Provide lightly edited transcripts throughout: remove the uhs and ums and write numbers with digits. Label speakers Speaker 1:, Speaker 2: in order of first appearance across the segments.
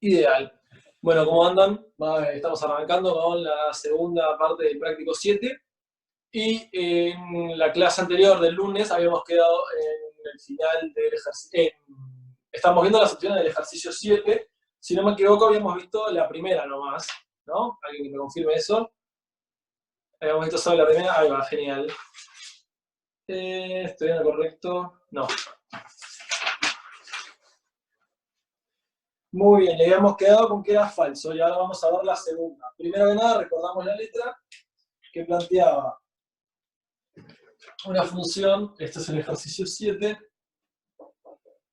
Speaker 1: Ideal. Bueno, ¿cómo andan? Estamos arrancando con la segunda parte del práctico 7 y en la clase anterior del lunes habíamos quedado en el final del ejercicio. Estamos viendo las opciones del ejercicio 7. Si no me equivoco, habíamos visto la primera nomás, ¿no? ¿Alguien que me confirme eso? Habíamos visto solo la primera. Ahí va, genial. ¿Estoy en lo correcto? No. Muy bien, le habíamos quedado con que era falso y ahora vamos a ver la segunda. Primero que nada, recordamos la letra que planteaba una función, este es el ejercicio 7,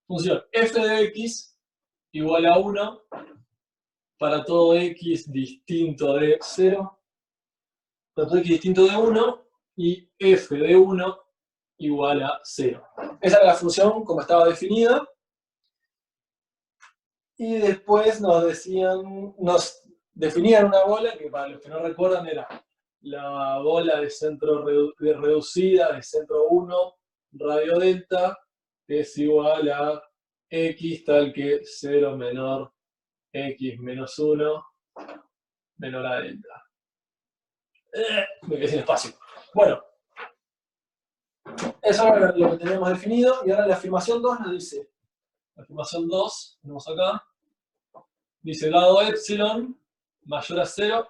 Speaker 1: función f de x igual a 1 para todo x distinto de 0, para todo x distinto de 1 y f de 1 igual a 0. Esa era la función como estaba definida. Y después nos definían una bola que para los que no recuerdan era la bola de centro reducida de centro 1, radio delta, es igual a x tal que 0 menor x menos 1 menor a delta. Me quedé sin espacio. Bueno, eso era lo que teníamos definido y ahora la afirmación 2 nos dice, la afirmación 2, tenemos acá, dice dado epsilon mayor a 0,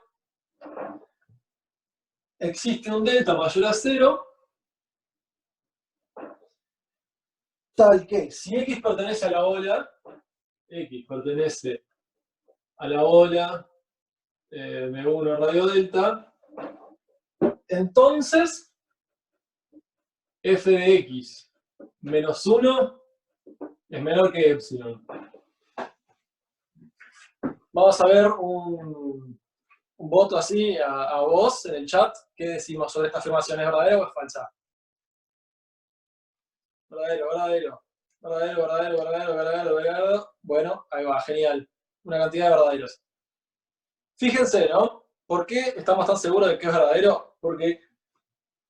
Speaker 1: existe un delta mayor a 0, tal que si x pertenece a la bola, x pertenece a la bola M1 radio delta, entonces f de x menos 1 es menor que epsilon. Vamos a ver un voto así a vos en el chat. ¿Qué decimos sobre esta afirmación? ¿Es verdadera o es falsa? Verdadero, verdadero. Verdadero, verdadero, verdadero, verdadero, verdadero. Bueno, ahí va, genial. Una cantidad de verdaderos. Fíjense, ¿no? ¿Por qué estamos tan seguros de que es verdadero? Porque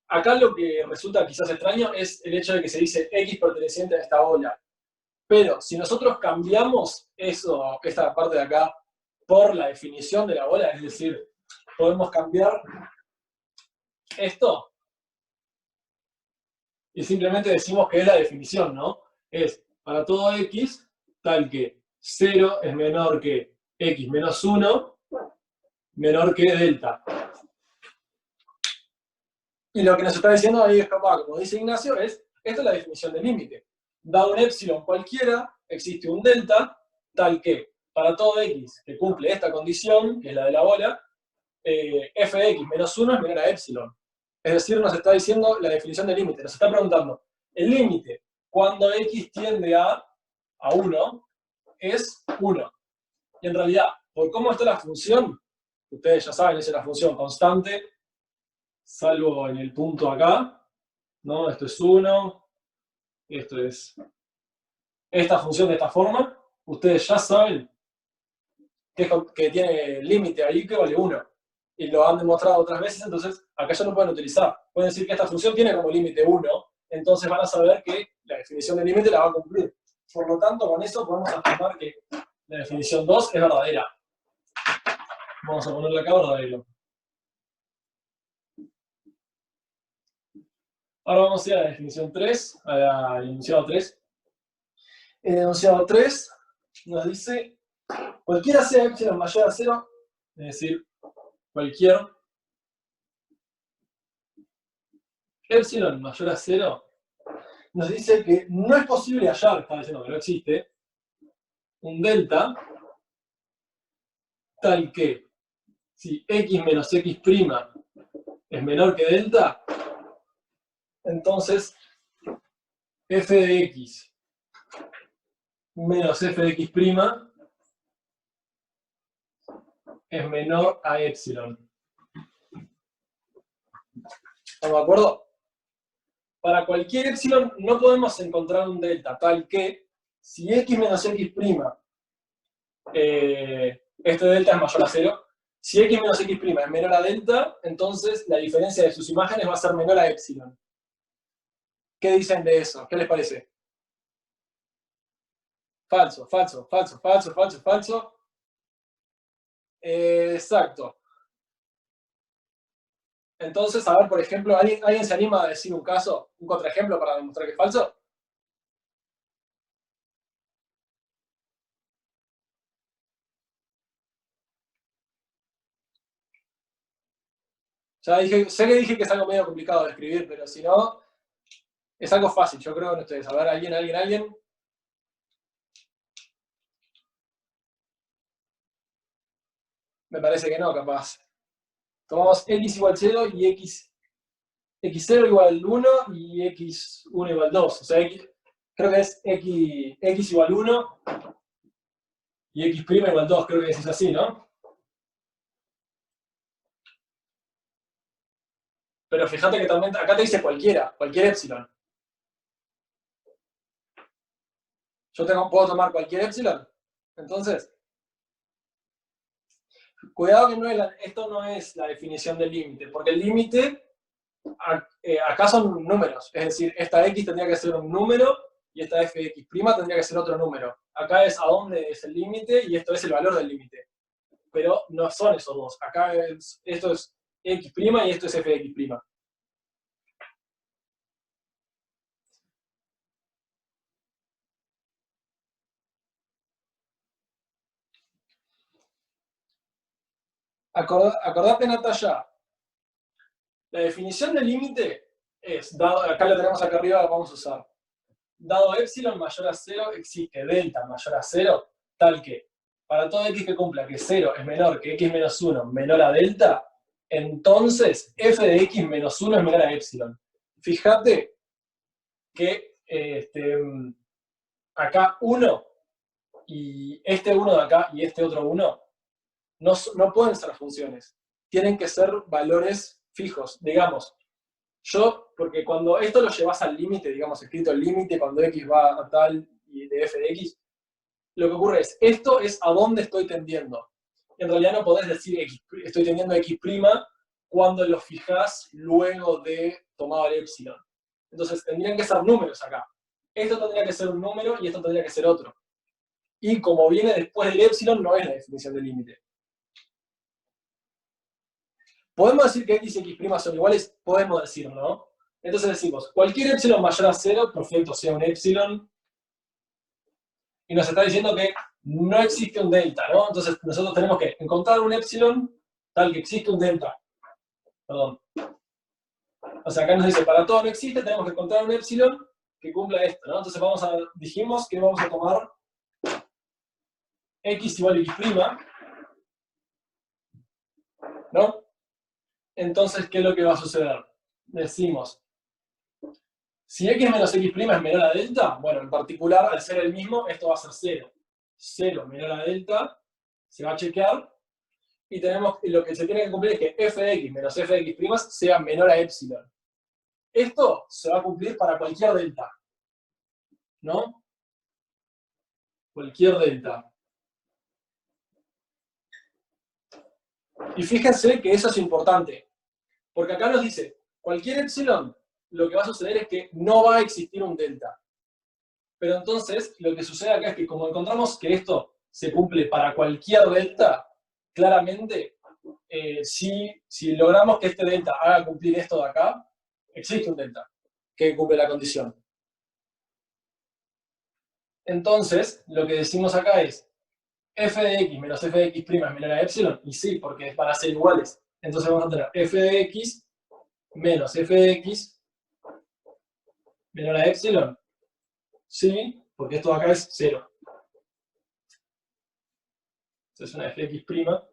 Speaker 1: acá lo que resulta quizás extraño es el hecho de que se dice x perteneciente a esta bola. Pero si nosotros cambiamos eso, esta parte de acá, por la definición de la bola, es decir, podemos cambiar esto y simplemente decimos que es la definición, ¿no? Es para todo x, tal que 0 es menor que x menos 1, menor que delta. Y lo que nos está diciendo ahí, como dice Ignacio, es, esta es la definición del límite. Dado un epsilon cualquiera, existe un delta, tal que para todo x que cumple esta condición, que es la de la bola, f de x menos 1 es menor a epsilon. Es decir, nos está diciendo la definición del límite. Nos está preguntando, el límite, cuando x tiende a 1, es 1. Y en realidad, por cómo está la función, ustedes ya saben, es la función constante, salvo en el punto acá, ¿no? Esto es 1, esto es esta función de esta forma, ustedes ya saben que tiene límite ahí que vale 1. Y lo han demostrado otras veces, entonces acá ya lo pueden utilizar. Pueden decir que esta función tiene como límite 1, entonces van a saber que la definición de límite la va a cumplir. Por lo tanto, con eso podemos afirmar que la definición 2 es verdadera. Vamos a ponerle acá verdadero. Ahora vamos a ir a la definición 3, al enunciado 3. El enunciado 3 nos dice, cualquiera sea epsilon mayor a 0, es decir, cualquier epsilon mayor a 0, nos dice que no es posible hallar, está diciendo que no existe, un delta tal que si x menos x' es menor que delta, entonces f de x menos f de x' es menor a epsilon. ¿Estamos de acuerdo? Para cualquier epsilon no podemos encontrar un delta tal que si x menos x', este delta es mayor a 0, si x menos x' es menor a delta, entonces la diferencia de sus imágenes va a ser menor a epsilon. ¿Qué dicen de eso? ¿Qué les parece? Falso, falso, falso, falso, falso, falso. Exacto. Entonces, a ver, por ejemplo, ¿alguien se anima a decir un caso, un contraejemplo para demostrar que es falso? Ya dije, sé que dije que es algo medio complicado de escribir, pero si no, es algo fácil, yo creo en ustedes. A ver, ¿alguien? Me parece que no, capaz. Tomamos x igual 0 y x0 igual 1 y x1 igual 2. O sea, creo que es x igual 1 y x' igual 2. Creo que es así, ¿no? Pero fíjate que también acá te dice cualquier epsilon. Puedo tomar cualquier epsilon. Entonces, cuidado que esto no es la definición del límite, porque el límite acá son números. Es decir, esta x tendría que ser un número y esta fx' tendría que ser otro número. Acá es a dónde es el límite y esto es el valor del límite. Pero no son esos dos. Acá esto es x' y esto es fx'. Acordate, Natalia, la definición del límite es, acá lo tenemos acá arriba, lo vamos a usar. Dado epsilon mayor a 0, existe delta mayor a 0, tal que para todo x que cumpla que 0 es menor que x menos 1 menor a delta, entonces f de x menos 1 es menor a epsilon. Fíjate que acá 1 y este 1 de acá y este otro 1 no pueden ser funciones. Tienen que ser valores fijos. Digamos, porque cuando esto lo llevas al límite, digamos, escrito el límite, cuando x va a tal y de f de x, lo que ocurre es, esto es a dónde estoy tendiendo. En realidad no podés decir estoy tendiendo x' cuando lo fijás luego de tomado el epsilon. Entonces tendrían que ser números acá. Esto tendría que ser un número y esto tendría que ser otro. Y como viene después del epsilon, no es la definición del límite. Podemos decir que x y x' son iguales, podemos decirlo, ¿no? Entonces decimos, cualquier epsilon mayor a 0, perfecto, sea un epsilon, y nos está diciendo que no existe un delta, ¿no? Entonces nosotros tenemos que encontrar un epsilon tal que existe un delta. Perdón. O sea, acá nos dice, para todo no existe, tenemos que encontrar un epsilon que cumpla esto, ¿no? Entonces dijimos que vamos a tomar x igual a x', ¿no? Entonces, ¿qué es lo que va a suceder? Decimos, si x menos x' es menor a delta, bueno, en particular, al ser el mismo, esto va a ser 0. 0 menor a delta, se va a chequear, y lo que se tiene que cumplir es que f de x menos f de x' sea menor a epsilon. Esto se va a cumplir para cualquier delta, ¿no? Cualquier delta. Y fíjense que eso es importante, porque acá nos dice, cualquier epsilon, lo que va a suceder es que no va a existir un delta. Pero entonces, lo que sucede acá es que como encontramos que esto se cumple para cualquier delta, claramente, si logramos que este delta haga cumplir esto de acá, existe un delta que cumple la condición. Entonces, lo que decimos acá es, f de x menos f de x' es menor a epsilon, y sí, porque van a ser iguales. Entonces vamos a tener f de x menos f de x menor a epsilon. Sí, porque esto de acá es 0. Entonces es una fx'.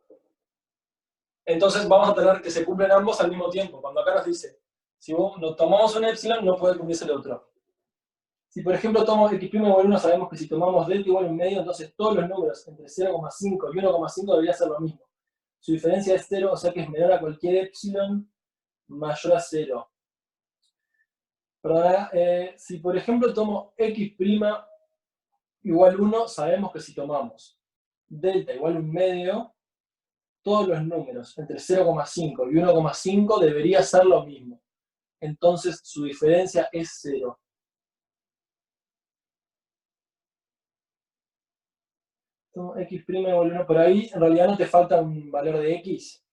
Speaker 1: Entonces vamos a tener que se cumplen ambos al mismo tiempo. Cuando acá nos dice, si nos tomamos un epsilon, no puede cumplirse el otro. Si por ejemplo tomamos x' igual 1, sabemos que si tomamos delta igual 1 medio, entonces todos los números entre 0,5 y 1,5 debería ser lo mismo. Su diferencia es 0, o sea que es menor a cualquier epsilon mayor a 0. Perdón, si por ejemplo tomo x' igual 1, sabemos que si tomamos delta igual 1 medio, todos los números entre 0,5 y 1,5 debería ser lo mismo. Entonces su diferencia es 0. X' igual 1 por ahí, en realidad no te falta un valor de X.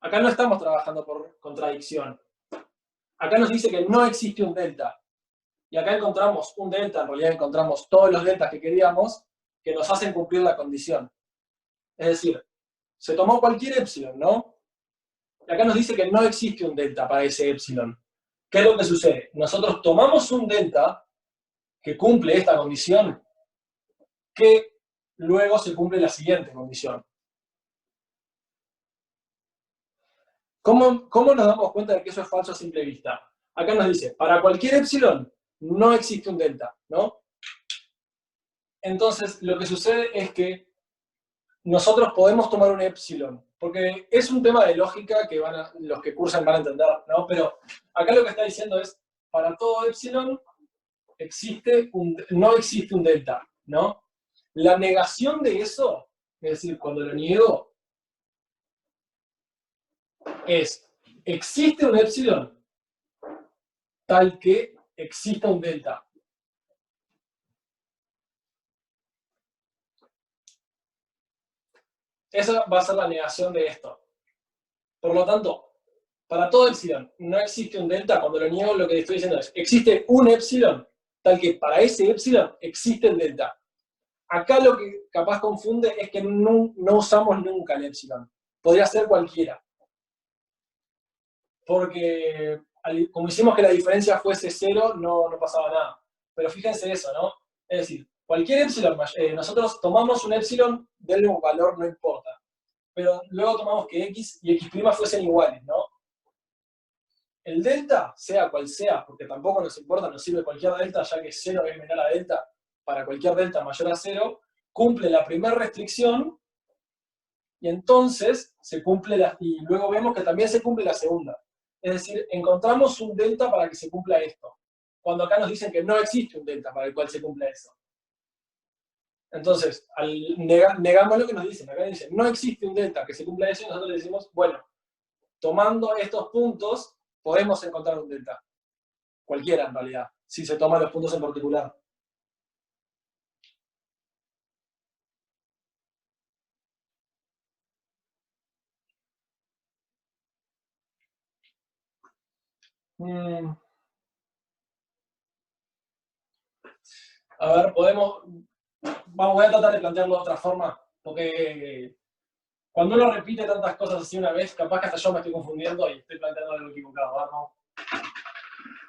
Speaker 1: Acá no estamos trabajando por contradicción. Acá nos dice que no existe un delta. Y acá encontramos un delta, en realidad encontramos todos los deltas que queríamos, que nos hacen cumplir la condición. Es decir, se tomó cualquier epsilon, ¿no? Y acá nos dice que no existe un delta para ese epsilon. ¿Qué es lo que sucede? Nosotros tomamos un delta que cumple esta condición, que luego se cumple la siguiente condición. ¿Cómo nos damos cuenta de que eso es falso a simple vista? Acá nos dice, para cualquier epsilon no existe un delta, ¿no? Entonces, lo que sucede es que nosotros podemos tomar un epsilon, porque es un tema de lógica que los que cursan van a entender, ¿no? Pero acá lo que está diciendo es, para todo epsilon no existe un delta, ¿no? La negación de eso, es decir, cuando lo niego, existe un epsilon tal que exista un delta. Esa va a ser la negación de esto. Por lo tanto, para todo epsilon no existe un delta. Cuando lo niego, lo que estoy diciendo es, existe un epsilon tal que para ese epsilon existe el delta. Acá lo que capaz confunde es que no usamos nunca el epsilon. Podría ser cualquiera. Porque como hicimos que la diferencia fuese 0, no pasaba nada. Pero fíjense eso, ¿no? Es decir, cualquier epsilon, nosotros tomamos un epsilon, denle un valor, no importa. Pero luego tomamos que x y x' fuesen iguales, ¿no? El delta, sea cual sea, porque tampoco nos importa, nos sirve cualquier delta, ya que 0 es menor a delta, para cualquier delta mayor a 0, cumple la primera restricción, y entonces se cumple y luego vemos que también se cumple la segunda. Es decir, encontramos un delta para que se cumpla esto, cuando acá nos dicen que no existe un delta para el cual se cumpla eso. Entonces, negamos lo que nos dicen. Acá dicen, no existe un delta que se cumpla eso, y nosotros le decimos, bueno, tomando estos puntos, podemos encontrar un delta. Cualquiera, en realidad, si se toman los puntos en particular. A ver, voy a tratar de plantearlo de otra forma, porque cuando uno repite tantas cosas así una vez, capaz que hasta yo me estoy confundiendo y estoy planteando algo equivocado, ¿no?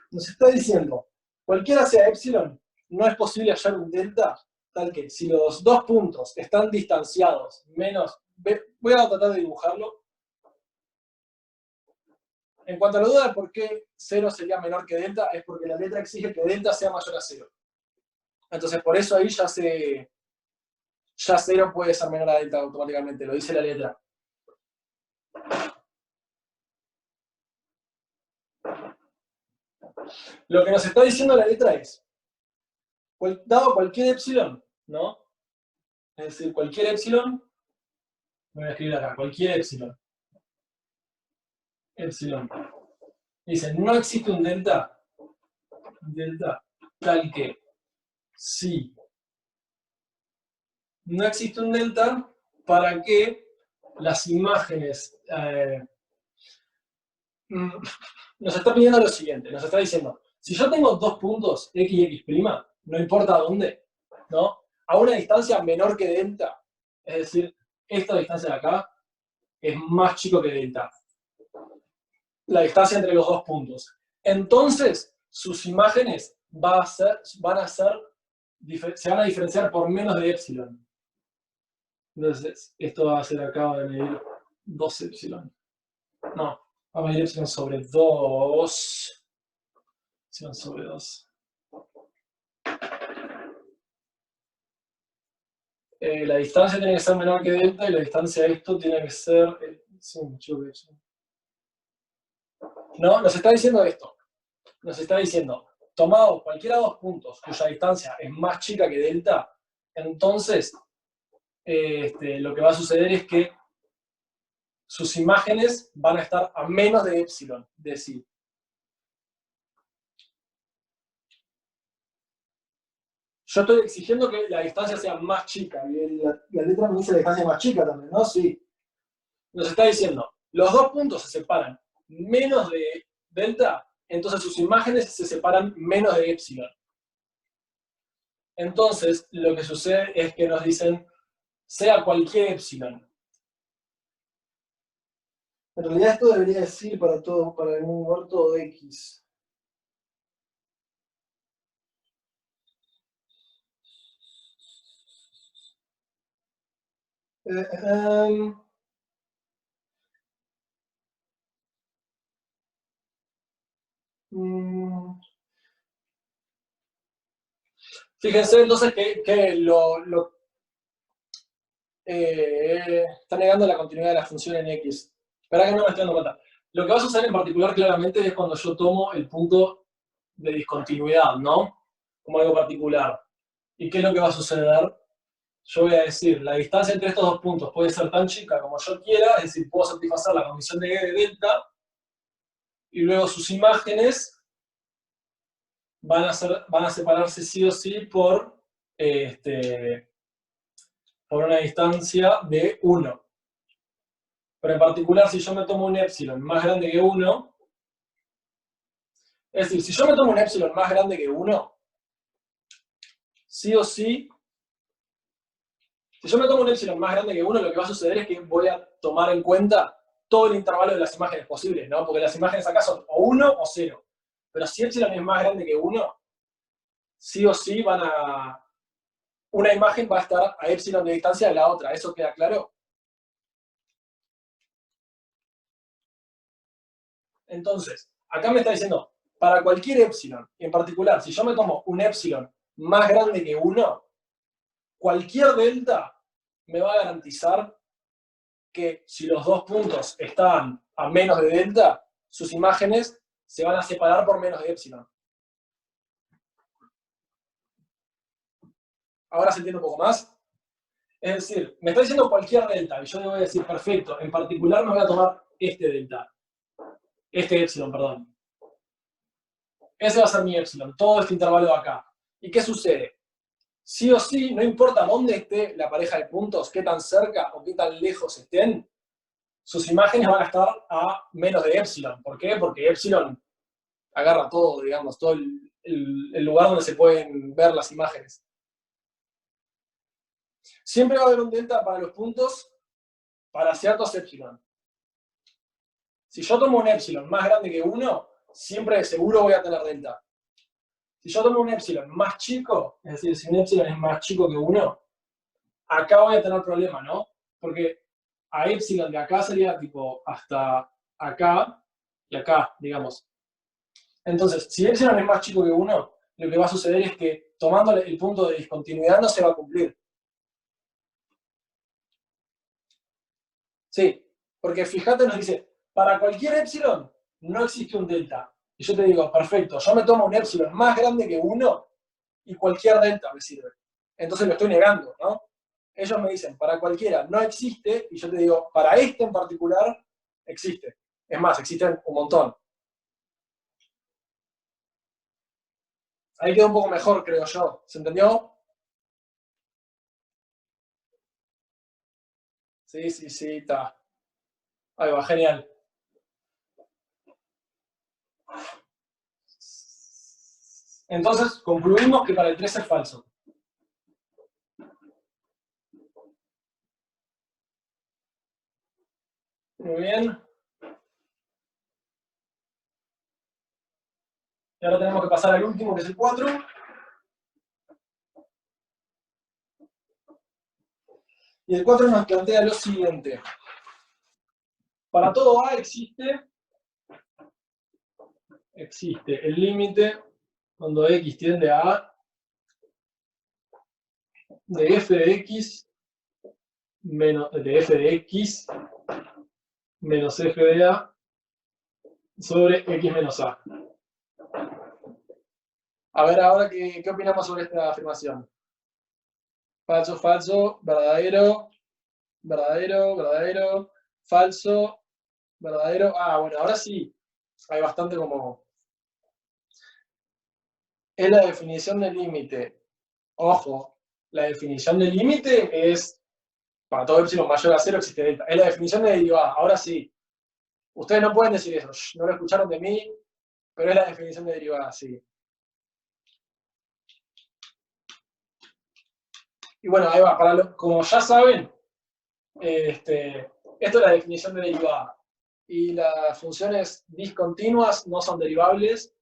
Speaker 1: Nos está diciendo, cualquiera sea epsilon, no es posible hallar un delta tal que si los dos puntos están distanciados menos... Voy a tratar de dibujarlo. En cuanto a la duda de por qué 0 sería menor que delta, es porque la letra exige que delta sea mayor a 0. Entonces, por eso ahí ya 0 puede ser menor a delta automáticamente, lo dice la letra. Lo que nos está diciendo la letra es, dado cualquier epsilon, ¿no? Es decir, cualquier epsilon, voy a escribir acá, cualquier epsilon. Epsilon. Dice, no existe un delta tal que si no existe un delta para que las imágenes nos está pidiendo lo siguiente, nos está diciendo, si yo tengo dos puntos x y x', no importa dónde, ¿no? A una distancia menor que delta, es decir, esta distancia de acá es más chico que delta. La distancia entre los dos puntos. Entonces, sus imágenes se van a diferenciar por menos de epsilon. Entonces, esto va a ser acá de medir 2 epsilon. No, va a medir epsilon sobre 2. Epsilon sobre 2. La distancia tiene que ser menor que delta y la distancia de esto tiene que ser... No, nos está diciendo esto. Nos está diciendo, tomado cualquiera de dos puntos cuya distancia es más chica que delta, entonces lo que va a suceder es que sus imágenes van a estar a menos de epsilon de sí. Yo estoy exigiendo que la distancia sea más chica, y la letra me dice la distancia más chica también, ¿no? Sí. Nos está diciendo, los dos puntos se separan menos de delta, entonces sus imágenes se separan menos de epsilon. Entonces, lo que sucede es que nos dicen, sea cualquier epsilon. En realidad esto debería decir para todo, para un lugar todo X. Fíjense entonces que está negando la continuidad de la función en X. Espera que no me estoy dando cuenta. Lo que va a suceder en particular claramente es cuando yo tomo el punto de discontinuidad, ¿no? Como algo particular. ¿Y qué es lo que va a suceder? Yo voy a decir, la distancia entre estos dos puntos puede ser tan chica como yo quiera, es decir, puedo satisfacer la condición de delta, y luego sus imágenes van a separarse sí o sí por una distancia de 1. Pero en particular, si yo me tomo un epsilon más grande que 1, es decir, si yo me tomo un epsilon más grande que 1, sí o sí, si yo me tomo un epsilon más grande que 1, lo que va a suceder es que voy a tomar en cuenta todo el intervalo de las imágenes posibles, ¿no? Porque las imágenes acá son o 1 o 0. Pero si epsilon es más grande que 1, sí o sí una imagen va a estar a epsilon de distancia de la otra. ¿Eso queda claro? Entonces, acá me está diciendo, para cualquier epsilon, en particular, si yo me tomo un epsilon más grande que 1, cualquier delta me va a garantizar que si los dos puntos están a menos de delta, sus imágenes se van a separar por menos de epsilon. Ahora se entiende un poco más. Es decir, me está diciendo cualquier delta, y yo le voy a decir, perfecto, en particular me voy a tomar este delta. Este epsilon, perdón. Ese va a ser mi epsilon, todo este intervalo de acá. ¿Y qué sucede? Sí o sí, no importa dónde esté la pareja de puntos, qué tan cerca o qué tan lejos estén, sus imágenes van a estar a menos de epsilon. ¿Por qué? Porque epsilon agarra todo, digamos, todo el lugar donde se pueden ver las imágenes. Siempre va a haber un delta para los puntos para ciertos epsilon. Si yo tomo un epsilon más grande que 1, siempre de seguro voy a tener delta. Si yo tomo un epsilon más chico, es decir, si un epsilon es más chico que 1, acá voy a tener problema, ¿no? Porque a epsilon de acá sería tipo hasta acá y acá, digamos. Entonces, si epsilon es más chico que 1, lo que va a suceder es que tomando el punto de discontinuidad no se va a cumplir. Sí, porque fíjate, nos dice, para cualquier epsilon no existe un delta. Y yo te digo, perfecto, yo me tomo un epsilon más grande que 1 y cualquier delta me sirve. Entonces lo estoy negando, ¿no? Ellos me dicen, para cualquiera no existe, y yo te digo, para este en particular existe. Es más, existen un montón. Ahí quedó un poco mejor, creo yo. ¿Se entendió? Sí, sí, sí, está. Ahí va, genial. Entonces, concluimos que para el 3 es falso. Muy bien. Y ahora tenemos que pasar al último, que es el 4. Y el 4 nos plantea lo siguiente. Para todo A existe el límite cuando X tiende a A de f de X menos de f de X menos f de A sobre X menos A. A ver ahora qué opinamos sobre esta afirmación. Falso, falso, verdadero, verdadero, verdadero, falso, verdadero. Ah, bueno, ahora sí, hay bastante como... Es la definición del límite. Ojo, la definición del límite es, para todo epsilon mayor a 0 existe delta. Es la definición de derivada. Ahora sí, ustedes no pueden decir eso, no lo escucharon de mí, pero es la definición de derivada, sí. Y bueno, ahí va, como ya saben, esto es la definición de derivada. Y las funciones discontinuas no son derivables.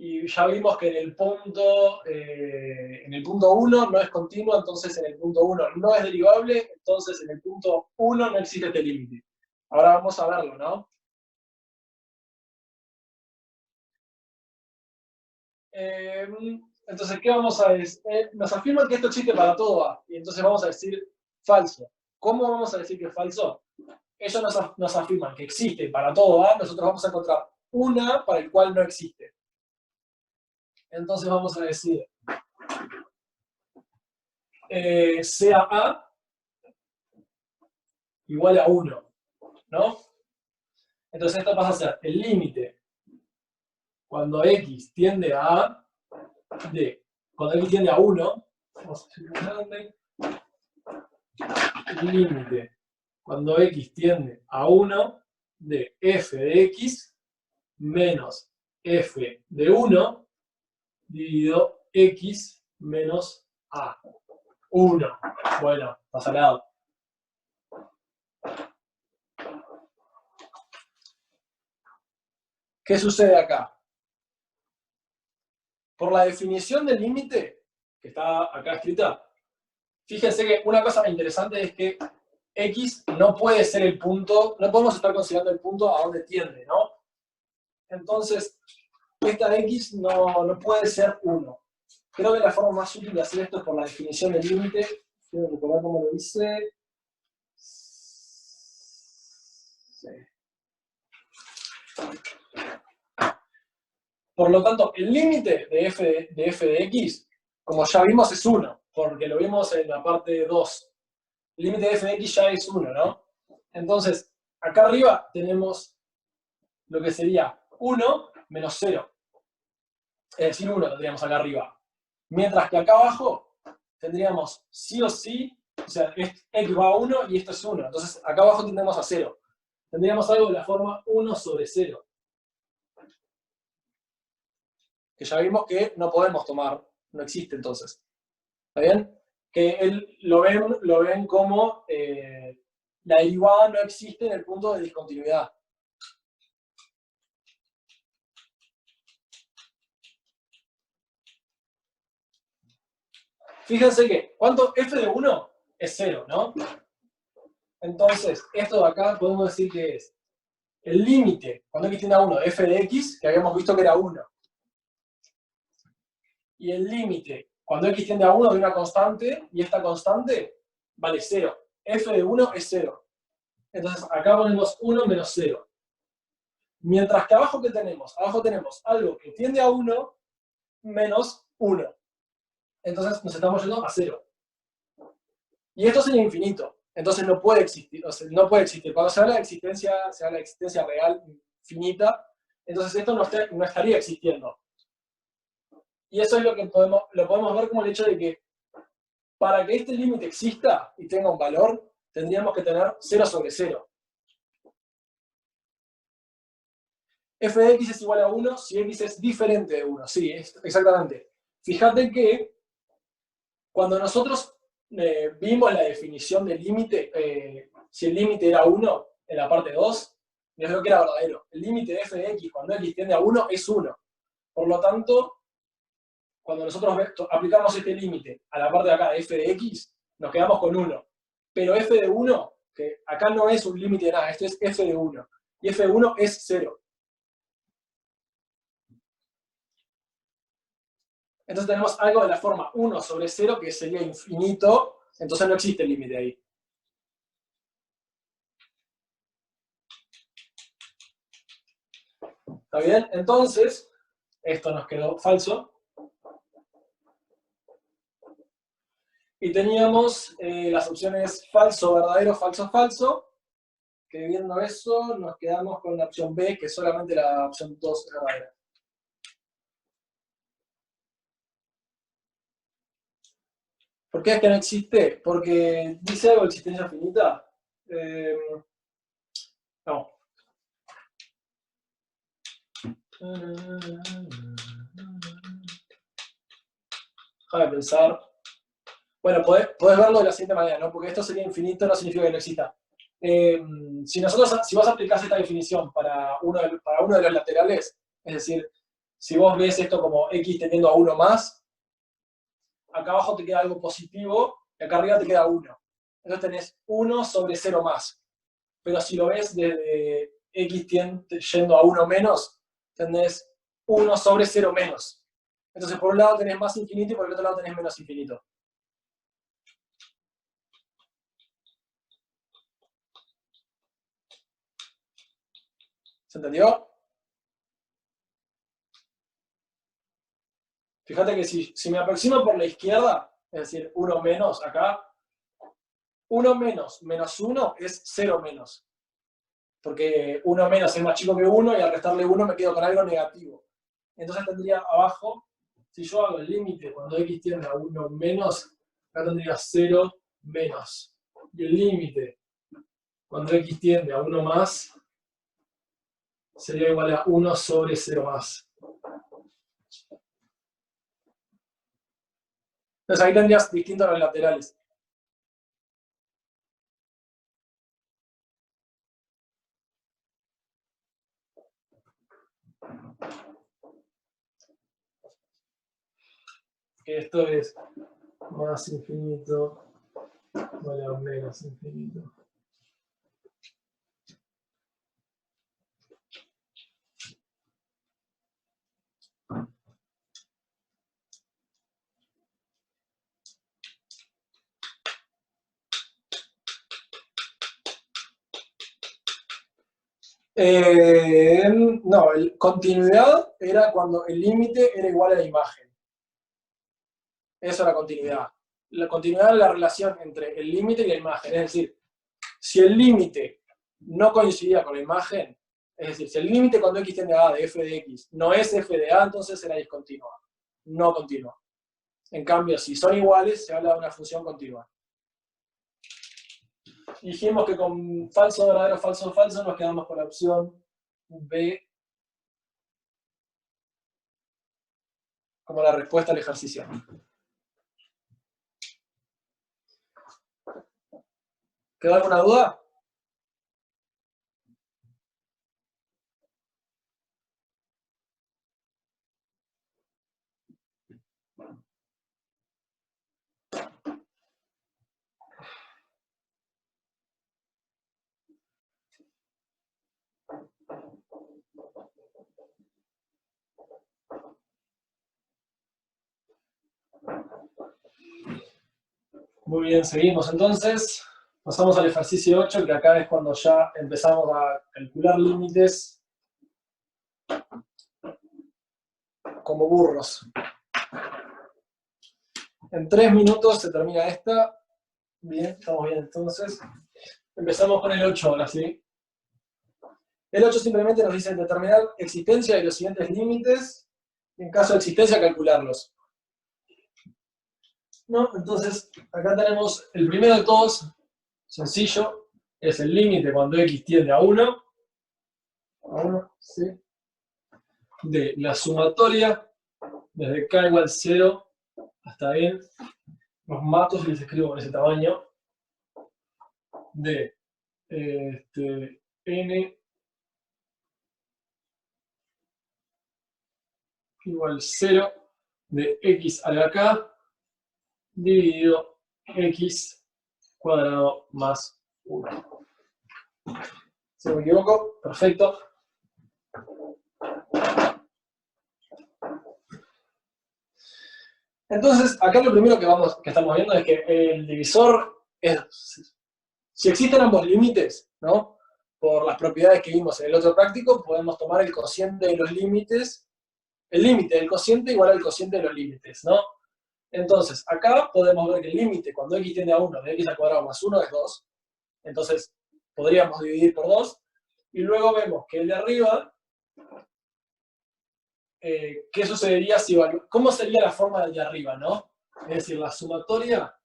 Speaker 1: Y ya vimos que en el punto 1 no es continuo, entonces en el punto 1 no es derivable, entonces en el punto 1 no existe este límite. Ahora vamos a verlo, ¿no? Entonces, ¿qué vamos a decir? Nos afirman que esto existe para todo A, y entonces vamos a decir falso. ¿Cómo vamos a decir que es falso? Ellos nos afirman que existe para todo A, nosotros vamos a encontrar una para el cual no existe. Entonces vamos a decir sea A igual a 1, ¿no? Entonces esto pasa a ser el límite cuando x tiende a A de, cuando x tiende a 1, vamos a hacer más grande, el límite cuando x tiende a 1 de f de x menos f de 1 dividido x menos a. 1. Bueno, pasa al lado. ¿Qué sucede acá? Por la definición del límite, que está acá escrita, fíjense que una cosa interesante es que x no puede ser el punto, no podemos estar considerando el punto a donde tiende, ¿no? Entonces, esta x no puede ser 1. Creo que la forma más útil de hacer esto es por la definición del límite. Quiero recordar cómo lo hice. Sí. Por lo tanto, el límite de f de x, como ya vimos, es 1, porque lo vimos en la parte 2. El límite de f de x ya es 1, ¿no? Entonces, acá arriba tenemos lo que sería 1 menos 0. Es decir, 1 tendríamos acá arriba. Mientras que acá abajo tendríamos sí o sí, o sea, x va a 1 y esto es 1. Entonces, acá abajo tendríamos a 0. Tendríamos algo de la forma 1 sobre 0. Que ya vimos que no podemos tomar, no existe entonces. ¿Está bien? Que él lo ven como la derivada no existe en el punto de discontinuidad. Fíjense que, ¿cuánto? F de 1 es 0, ¿no? Entonces, esto de acá podemos decir que es el límite, cuando x tiende a 1, de f de x, que habíamos visto que era 1. Y el límite, cuando x tiende a 1, de una constante, y esta constante vale 0. F de 1 es 0. Entonces, acá ponemos 1 menos 0. Mientras que abajo, ¿qué tenemos? Abajo tenemos algo que tiende a 1 menos 1. Entonces, nos estamos yendo a 0. Y esto sería infinito. Entonces no puede existir. O sea, no puede existir. Cuando se habla de existencia, se habla de existencia real finita. Entonces esto no estaría existiendo. Y eso es lo que podemos ver como el hecho de que para que este límite exista y tenga un valor, tendríamos que tener 0 sobre 0. F de x es igual a 1 si x es diferente de 1. Sí, exactamente. Fíjate que cuando nosotros vimos la definición del límite, si el límite era 1 en la parte 2, es lo que era verdadero. El límite de f de x cuando x tiende a 1 es 1. Por lo tanto, cuando nosotros aplicamos este límite a la parte de acá de f de x, nos quedamos con 1. Pero f de 1, que acá no es un límite de nada, esto es f de 1. Y f de 1 es 0. Entonces tenemos algo de la forma 1 sobre 0 que sería infinito, entonces no existe el límite ahí. ¿Está bien? Entonces, esto nos quedó falso. Y teníamos las opciones falso, verdadero, falso, falso. que viendo eso nos quedamos con la opción B, que solamente la opción 2 es verdadera. ¿Por qué es que no existe? Porque dice algo de existencia finita. No. Déjame pensar. Bueno, podés verlo de la siguiente manera, ¿no? Porque esto sería infinito, no significa que no exista. Si vos aplicás esta definición para uno de los laterales, es decir, si vos ves esto como x teniendo a 1 más, acá abajo te queda algo positivo y acá arriba te queda 1. Entonces tenés 1 sobre 0 más. Pero si lo ves desde x yendo a 1 menos, tenés 1 sobre 0 menos. Entonces por un lado tenés más infinito y por el otro lado tenés menos infinito. ¿Se entendió? Fíjate que si me aproximo por la izquierda, es decir, 1 menos acá, 1 menos menos 1 es 0 menos. Porque 1 menos es más chico que 1 y al restarle 1 me quedo con algo negativo. Entonces tendría abajo, si yo hago el límite cuando x tiende a 1 menos, acá tendría 0 menos. Y el límite cuando x tiende a 1 más sería igual a 1 sobre 0 más. Entonces ahí tendrías distintos los laterales. Que esto es más infinito, vale a menos infinito. No, continuidad era cuando el límite era igual a la imagen. Eso era continuidad. La continuidad es la relación entre el límite y la imagen. Es decir, si el límite no coincidía con la imagen, es decir, si el límite cuando x tiende a A de f de x no es f de A, entonces será discontinua, no continua. En cambio, si son iguales, se habla de una función continua. Dijimos que con falso, verdadero, falso, falso nos quedamos con la opción B como la respuesta al ejercicio. ¿Quedó alguna duda? Muy bien, seguimos entonces. Pasamos al ejercicio 8, que acá es cuando ya empezamos a calcular límites como burros. En 3 minutos se termina esta. Bien, estamos bien entonces. Empezamos con el 8 ahora, ¿sí? El 8 simplemente nos dice determinar existencia de los siguientes límites. En caso de existencia, calcularlos. ¿No? Entonces, acá tenemos el primero de todos, sencillo, es el límite cuando x tiende a 1, ¿sí? De la sumatoria desde k igual 0 hasta n, los mato si les escribo con ese tamaño, de n igual 0 de x a la k dividido x cuadrado más 1. Si no me equivoco, perfecto. Entonces, acá lo primero que estamos viendo es que el divisor es, si existen ambos límites, ¿no? Por las propiedades que vimos en el otro práctico, podemos tomar el cociente de los límites, el límite del cociente igual al cociente de los límites, ¿no? Entonces, acá podemos ver que el límite cuando x tiende a 1 de x al cuadrado más 1 es 2. Entonces, podríamos dividir por 2, y luego vemos que el de arriba, ¿qué sucedería si cómo sería la forma del de arriba, ¿no? Es decir, la sumatoria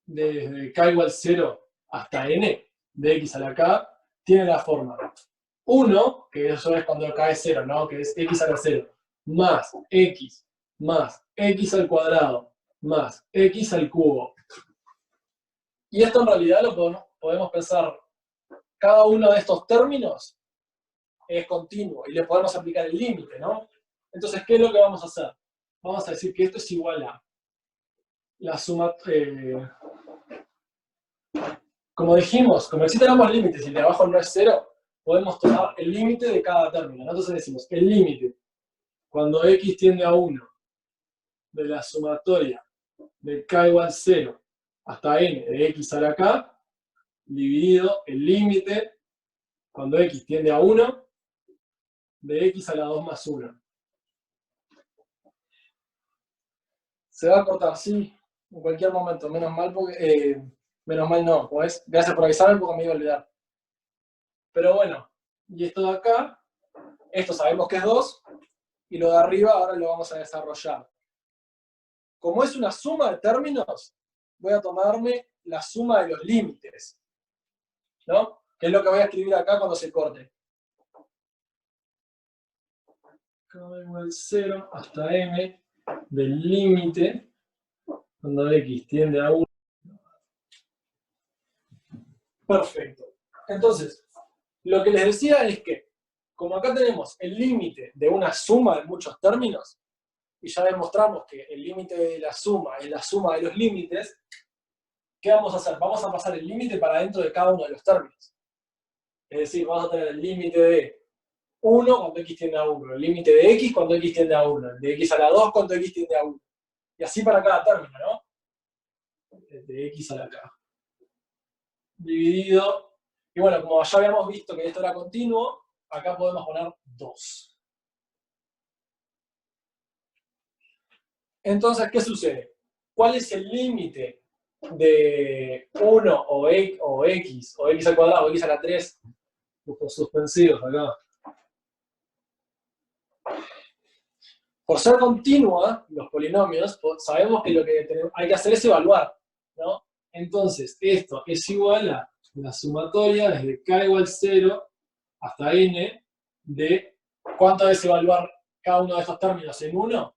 Speaker 1: desde k igual 0 hasta n de x a la k tiene la forma 1, que eso es cuando k es 0, ¿no? Que es x a la 0, más x al cuadrado, más x al cubo. Y esto en realidad lo podemos pensar, cada uno de estos términos es continuo y le podemos aplicar el límite, ¿no? Entonces, ¿qué es lo que vamos a hacer? Vamos a decir que esto es igual a la suma, como dijimos, como existen ambos límites y el de abajo no es 0, podemos tomar el límite de cada término, ¿no? Entonces decimos, el límite, cuando x tiende a 1, de la sumatoria de k igual 0 hasta n de x a la k, dividido el límite, cuando x tiende a 1, de x a la 2 más 1. Se va a cortar, sí, en cualquier momento, menos mal porque... menos mal no, pues, gracias por avisarme porque me iba a olvidar. Pero bueno, y esto de acá, esto sabemos que es 2, y lo de arriba ahora lo vamos a desarrollar. Como es una suma de términos, voy a tomarme la suma de los límites, ¿no? Que es lo que voy a escribir acá cuando se corte. K igual 0 hasta m del límite, cuando x tiende a 1. Perfecto. Entonces, lo que les decía es que, como acá tenemos el límite de una suma de muchos términos, y ya demostramos que el límite de la suma es la suma de los límites, ¿qué vamos a hacer? Vamos a pasar el límite para dentro de cada uno de los términos. Es decir, vamos a tener el límite de 1 cuando x tiende a 1, el límite de x cuando x tiende a 1, el de x a la 2 cuando x tiende a 1. Y así para cada término, ¿no? El de x a la k. Dividido. Y bueno, como ya habíamos visto que esto era continuo, acá podemos poner 2. Entonces, ¿qué sucede? ¿Cuál es el límite de 1 o x o x al cuadrado o x a la 3? Los suspensivos acá. Por ser continua, los polinomios, sabemos que lo que hay que hacer es evaluar, ¿no? Entonces, esto es igual a la sumatoria desde k igual 0 hasta n de ¿cuánto es evaluar cada uno de estos términos en 1?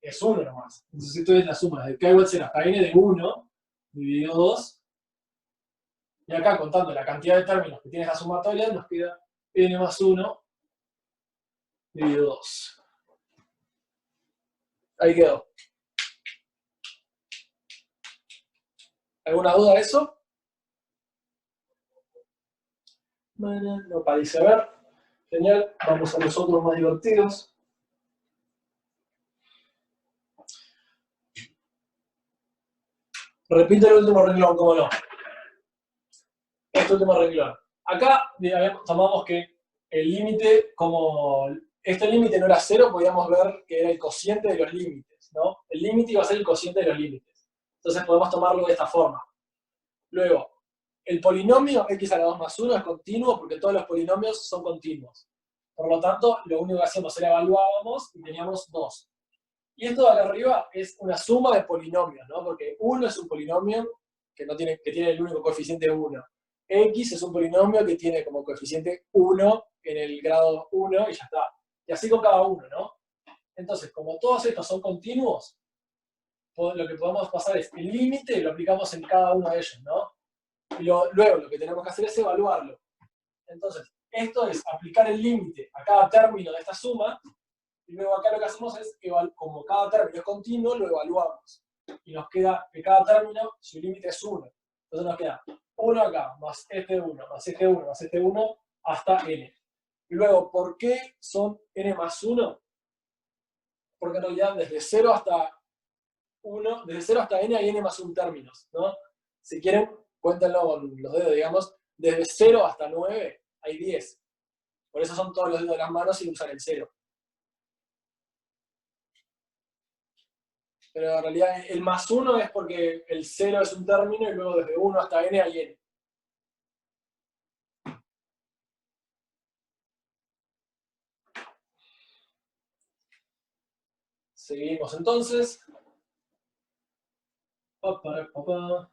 Speaker 1: Es 1 nomás. Entonces esto es la suma desde k igual 0 hasta n de 1 dividido 2. Y acá, contando la cantidad de términos que tiene esa sumatoria, nos queda n más 1 dividido 2. Ahí quedó. ¿Alguna duda de eso? No parece haber. Genial. Vamos a los otros más divertidos. Repito el último renglón, cómo no. Este último renglón. Acá tomamos que el límite, como este límite no era 0, podíamos ver que era el cociente de los límites, ¿no? El límite iba a ser el cociente de los límites. Entonces podemos tomarlo de esta forma. Luego, el polinomio x a la 2 más 1 es continuo porque todos los polinomios son continuos. Por lo tanto, lo único que hacíamos era evaluábamos y teníamos 2. Y esto de acá arriba es una suma de polinomios, ¿no? Porque 1 es un polinomio que tiene el único coeficiente 1. X es un polinomio que tiene como coeficiente 1 en el grado 1 y ya está. Y así con cada uno, ¿no? Entonces, como todos estos son continuos, lo que podemos pasar es el límite, lo aplicamos en cada uno de ellos, ¿no? Y luego lo que tenemos que hacer es evaluarlo. Entonces, esto es aplicar el límite a cada término de esta suma, y luego acá lo que hacemos es, como cada término es continuo, lo evaluamos. Y nos queda que cada término, su límite es 1. Entonces nos queda 1 acá, más este 1, más este 1, más este 1, hasta n. Y luego, ¿por qué son n más 1? Porque en realidad desde 0 hasta 1, desde 0 hasta n hay n más 1 términos, ¿no? Si quieren, cuéntenlo con los dedos, digamos, desde 0 hasta 9 hay 10. Por eso son todos los dedos de las manos sin usar el 0. Pero en realidad el más 1 es porque el 0 es un término y luego desde 1 hasta n hay n. Seguimos entonces. Pa, para, pa, pa.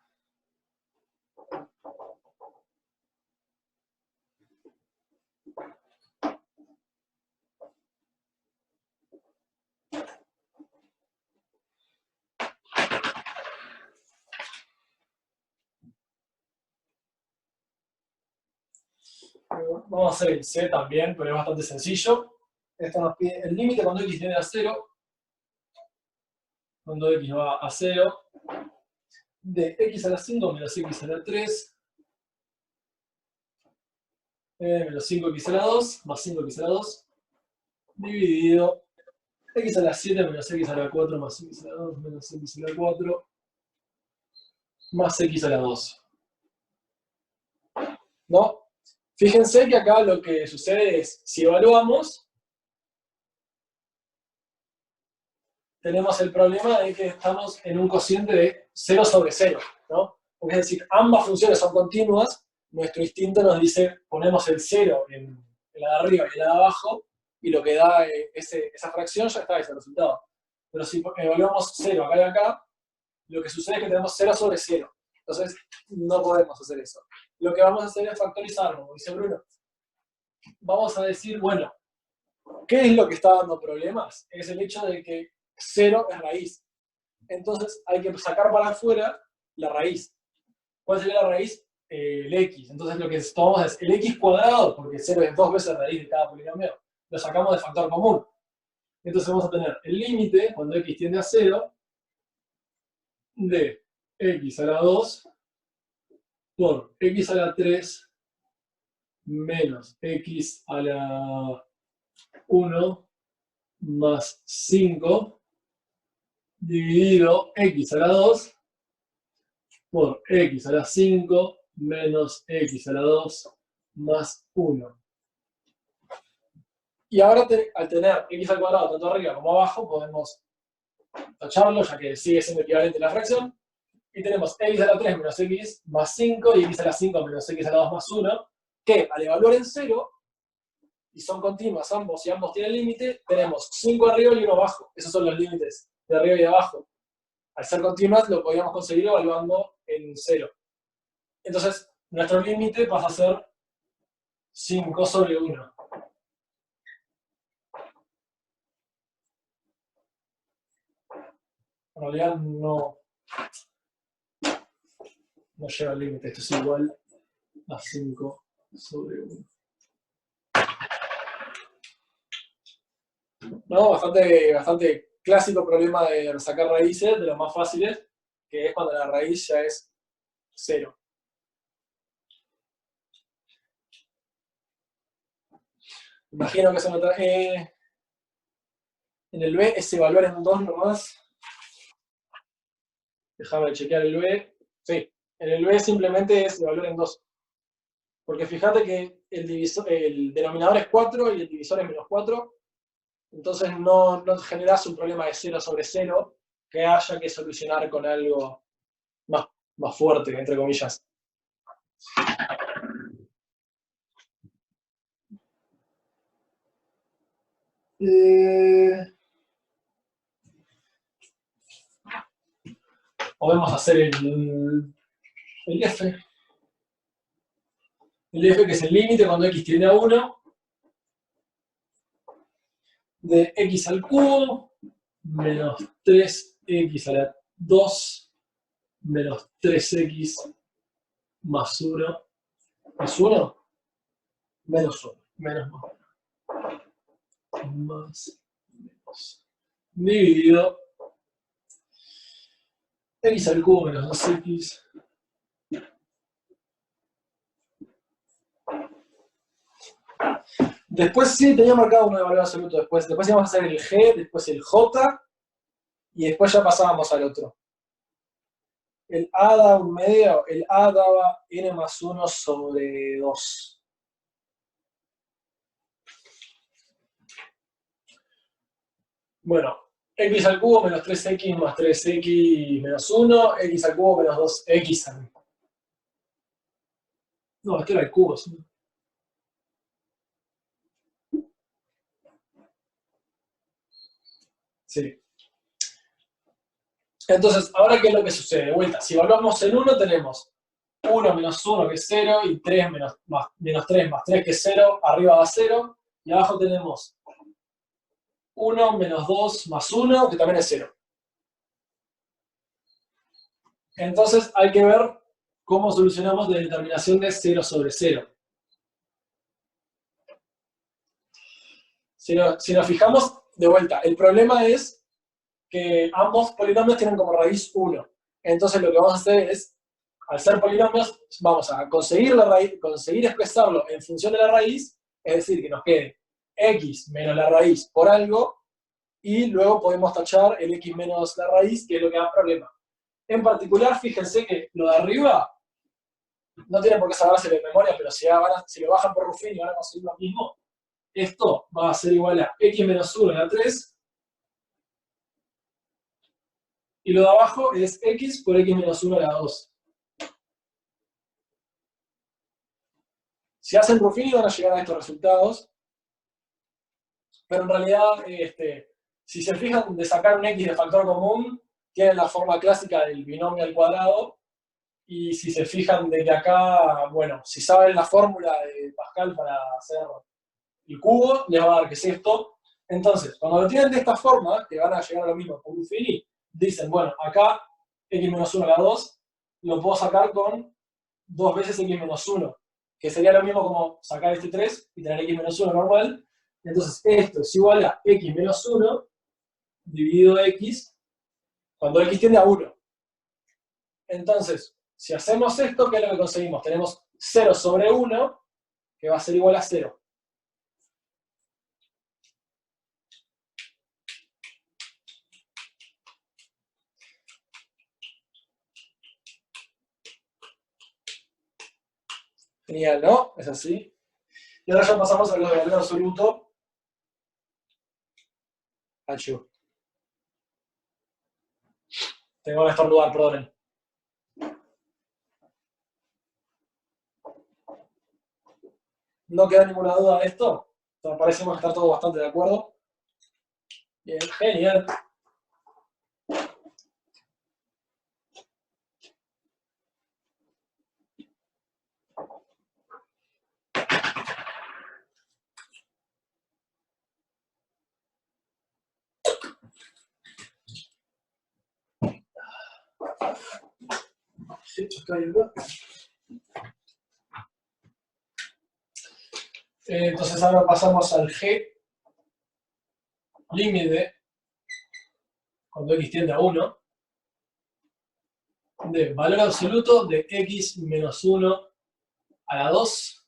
Speaker 1: Vamos a hacer el C también, pero es bastante sencillo. Esto nos pide el límite cuando x tiende a 0, cuando x va a 0, de x a la 5 menos x a la 3, menos 5x a la 2, más 5x a la 2, dividido x a la 7 menos x a la 4, más x a la 2, menos x a la 4, más x a la 2. ¿No? Fíjense que acá lo que sucede es, si evaluamos, tenemos el problema de que estamos en un cociente de 0 sobre 0, ¿no? Porque es decir, ambas funciones son continuas, nuestro instinto nos dice, ponemos el 0 en la de arriba y en la de abajo, y lo que da esa fracción ya está, ese resultado. Pero si evaluamos 0 acá y acá, lo que sucede es que tenemos 0 sobre 0. Entonces, no podemos hacer eso. Lo que vamos a hacer es factorizar, como dice Bruno. Vamos a decir, bueno, ¿qué es lo que está dando problemas? Es el hecho de que 0 es raíz. Entonces hay que sacar para afuera la raíz. ¿Cuál sería la raíz? El x. Entonces lo que tomamos es el x cuadrado, porque 0 es 2 veces raíz de cada polinomio. Lo sacamos de factor común. Entonces vamos a tener el límite, cuando x tiende a 0, de x a la 2 por x a la 3 menos x a la 1 más 5 dividido x a la 2 por x a la 5 menos x a la 2 más 1. Y ahora al tener x al cuadrado tanto arriba como abajo, podemos tacharlo, ya que sigue siendo equivalente a la fracción. Y tenemos x a la 3 menos x más 5 y x a la 5 menos x a la 2 más 1, que al evaluar en 0, y son continuas ambos y ambos tienen límite, tenemos 5 arriba y 1 abajo. Esos son los límites de arriba y de abajo. Al ser continuas lo podríamos conseguir evaluando en 0. Entonces, nuestro límite pasa a ser 5 sobre 1. En realidad no lleva al límite, esto es igual a 5 sobre 1. No, bastante clásico problema de sacar raíces, de los más fáciles, que es cuando la raíz ya es 0. Imagino que se nota. En el B es evaluar en 2 nomás. Déjame chequear el B. Sí, en el B simplemente es evaluar en 2. Porque fíjate que el denominador es 4 y el divisor es menos 4. Entonces no generas un problema de 0 sobre 0 que haya que solucionar con algo más fuerte, entre comillas. Podemos hacer el F. El F, que es el límite cuando x tiende a 1, de x al cubo menos 3x a la 2 menos 3x más 1. ¿Más 1? Menos 1. Menos más menos. Dividido x al cubo menos 2x. Después sí tenía marcado un valor absoluto. Después íbamos a hacer el G, después el J, y después ya pasábamos al otro. El A daba un medio, el A daba n más 1 sobre 2. Bueno, x al cubo menos 3x más 3x menos 1, x al cubo menos 2x. No, esto era el cubo, ¿sí? Sí. Entonces, ahora, ¿qué es lo que sucede? De vuelta, si evaluamos el 1, tenemos 1 menos 1, que es 0, y 3 menos 3 más 3, que es 0, arriba va 0, y abajo tenemos 1 menos 2 más 1, que también es 0. Entonces, hay que ver cómo solucionamos la determinación de 0 sobre 0. Si nos fijamos, de vuelta, el problema es que ambos polinomios tienen como raíz 1. Entonces, lo que vamos a hacer es, al ser polinomios, vamos a conseguir la raíz, conseguir expresarlo en función de la raíz, es decir, que nos quede x menos la raíz por algo, y luego podemos tachar el x menos la raíz, que es lo que da problema. En particular, fíjense que lo de arriba no tienen por qué saberse de memoria, pero si lo bajan por Ruffini y van a conseguir lo mismo, esto va a ser igual a x menos 1 a la 3, y lo de abajo es x por x menos 1 a la 2. Si hacen Ruffini van a llegar a estos resultados, pero en realidad, si se fijan de sacar un x de factor común, tienen la forma clásica del binomio al cuadrado, y si se fijan de que acá, bueno, si saben la fórmula de Pascal para hacer el cubo, les va a dar que es esto. Entonces, cuando lo tienen de esta forma, que van a llegar a lo mismo por Ruffini, dicen, bueno, acá x menos 1 a la 2, lo puedo sacar con 2 veces x menos 1, que sería lo mismo como sacar este 3 y tener x menos 1 normal. Entonces, esto es igual a x menos 1 dividido x, cuando x tiende a 1. Entonces, si hacemos esto, ¿qué es lo que conseguimos? Tenemos 0 sobre 1, que va a ser igual a 0. Genial, ¿no? Es así. Y ahora ya pasamos a lo de valor absoluto. Achú. Tengo que estornudar, perdonen. ¿No queda ninguna duda de esto? Parecemos estar todos bastante de acuerdo. Bien, genial. Entonces ahora pasamos al G, límite, cuando x tiende a 1, de valor absoluto de x menos 1 a la 2,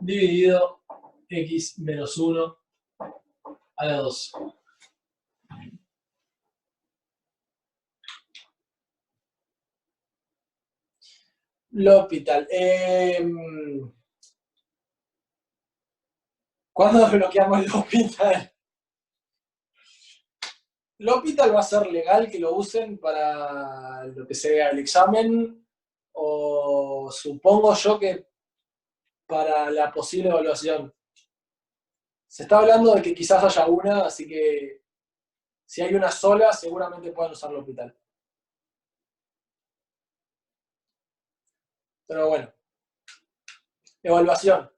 Speaker 1: dividido x menos 1 a la 2. L'Hopital. ¿Cuándo desbloqueamos L'Hopital? L'Hopital va a ser legal que lo usen para lo que sea el examen, o supongo yo que para la posible evaluación. Se está hablando de que quizás haya una, así que si hay una sola, seguramente pueden usar L'Hopital. Pero bueno. Evaluación.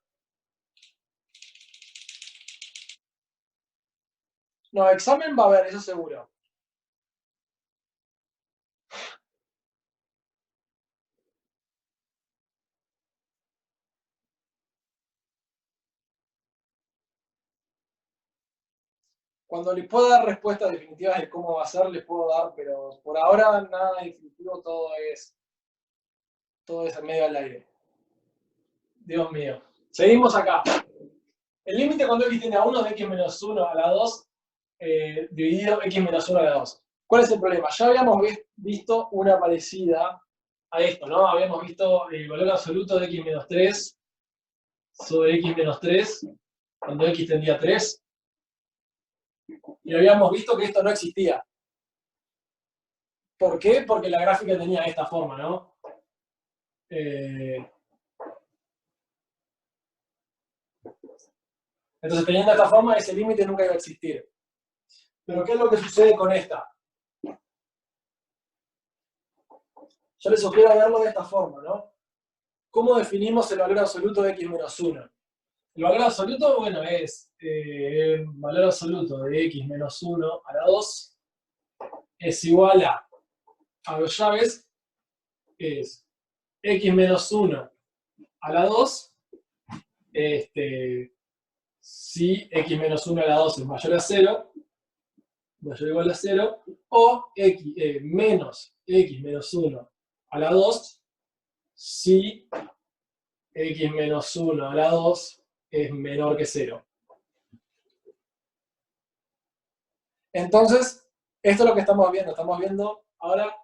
Speaker 1: No, examen va a haber, eso seguro. Cuando les pueda dar respuestas definitivas de cómo va a ser, les puedo dar, pero por ahora nada definitivo, todo es medio al aire. Dios mío. Seguimos acá. El límite cuando x tiende a 1 es de x menos 1 a la 2 dividido x menos 1 a la 2. ¿Cuál es el problema? Ya habíamos visto una parecida a esto, ¿no? Habíamos visto el valor absoluto de x menos 3 sobre x menos 3 cuando x tendía a 3. Y habíamos visto que esto no existía. ¿Por qué? Porque la gráfica tenía esta forma, ¿no? Entonces, teniendo esta forma, ese límite nunca iba a existir. Pero ¿qué es lo que sucede con esta? yo les sugiero verlo de esta forma, ¿no? ¿Cómo definimos el valor absoluto de x menos 1? El valor absoluto, bueno, es el valor absoluto de x menos 1 a la 2 es igual a los llaves, es x menos 1 a la 2, si x menos 1 a la 2 es mayor a 0, mayor o igual a 0, o menos x menos 1 a la 2, si x menos 1 a la 2 es menor que 0. Entonces, esto es lo que estamos viendo. Estamos viendo ahora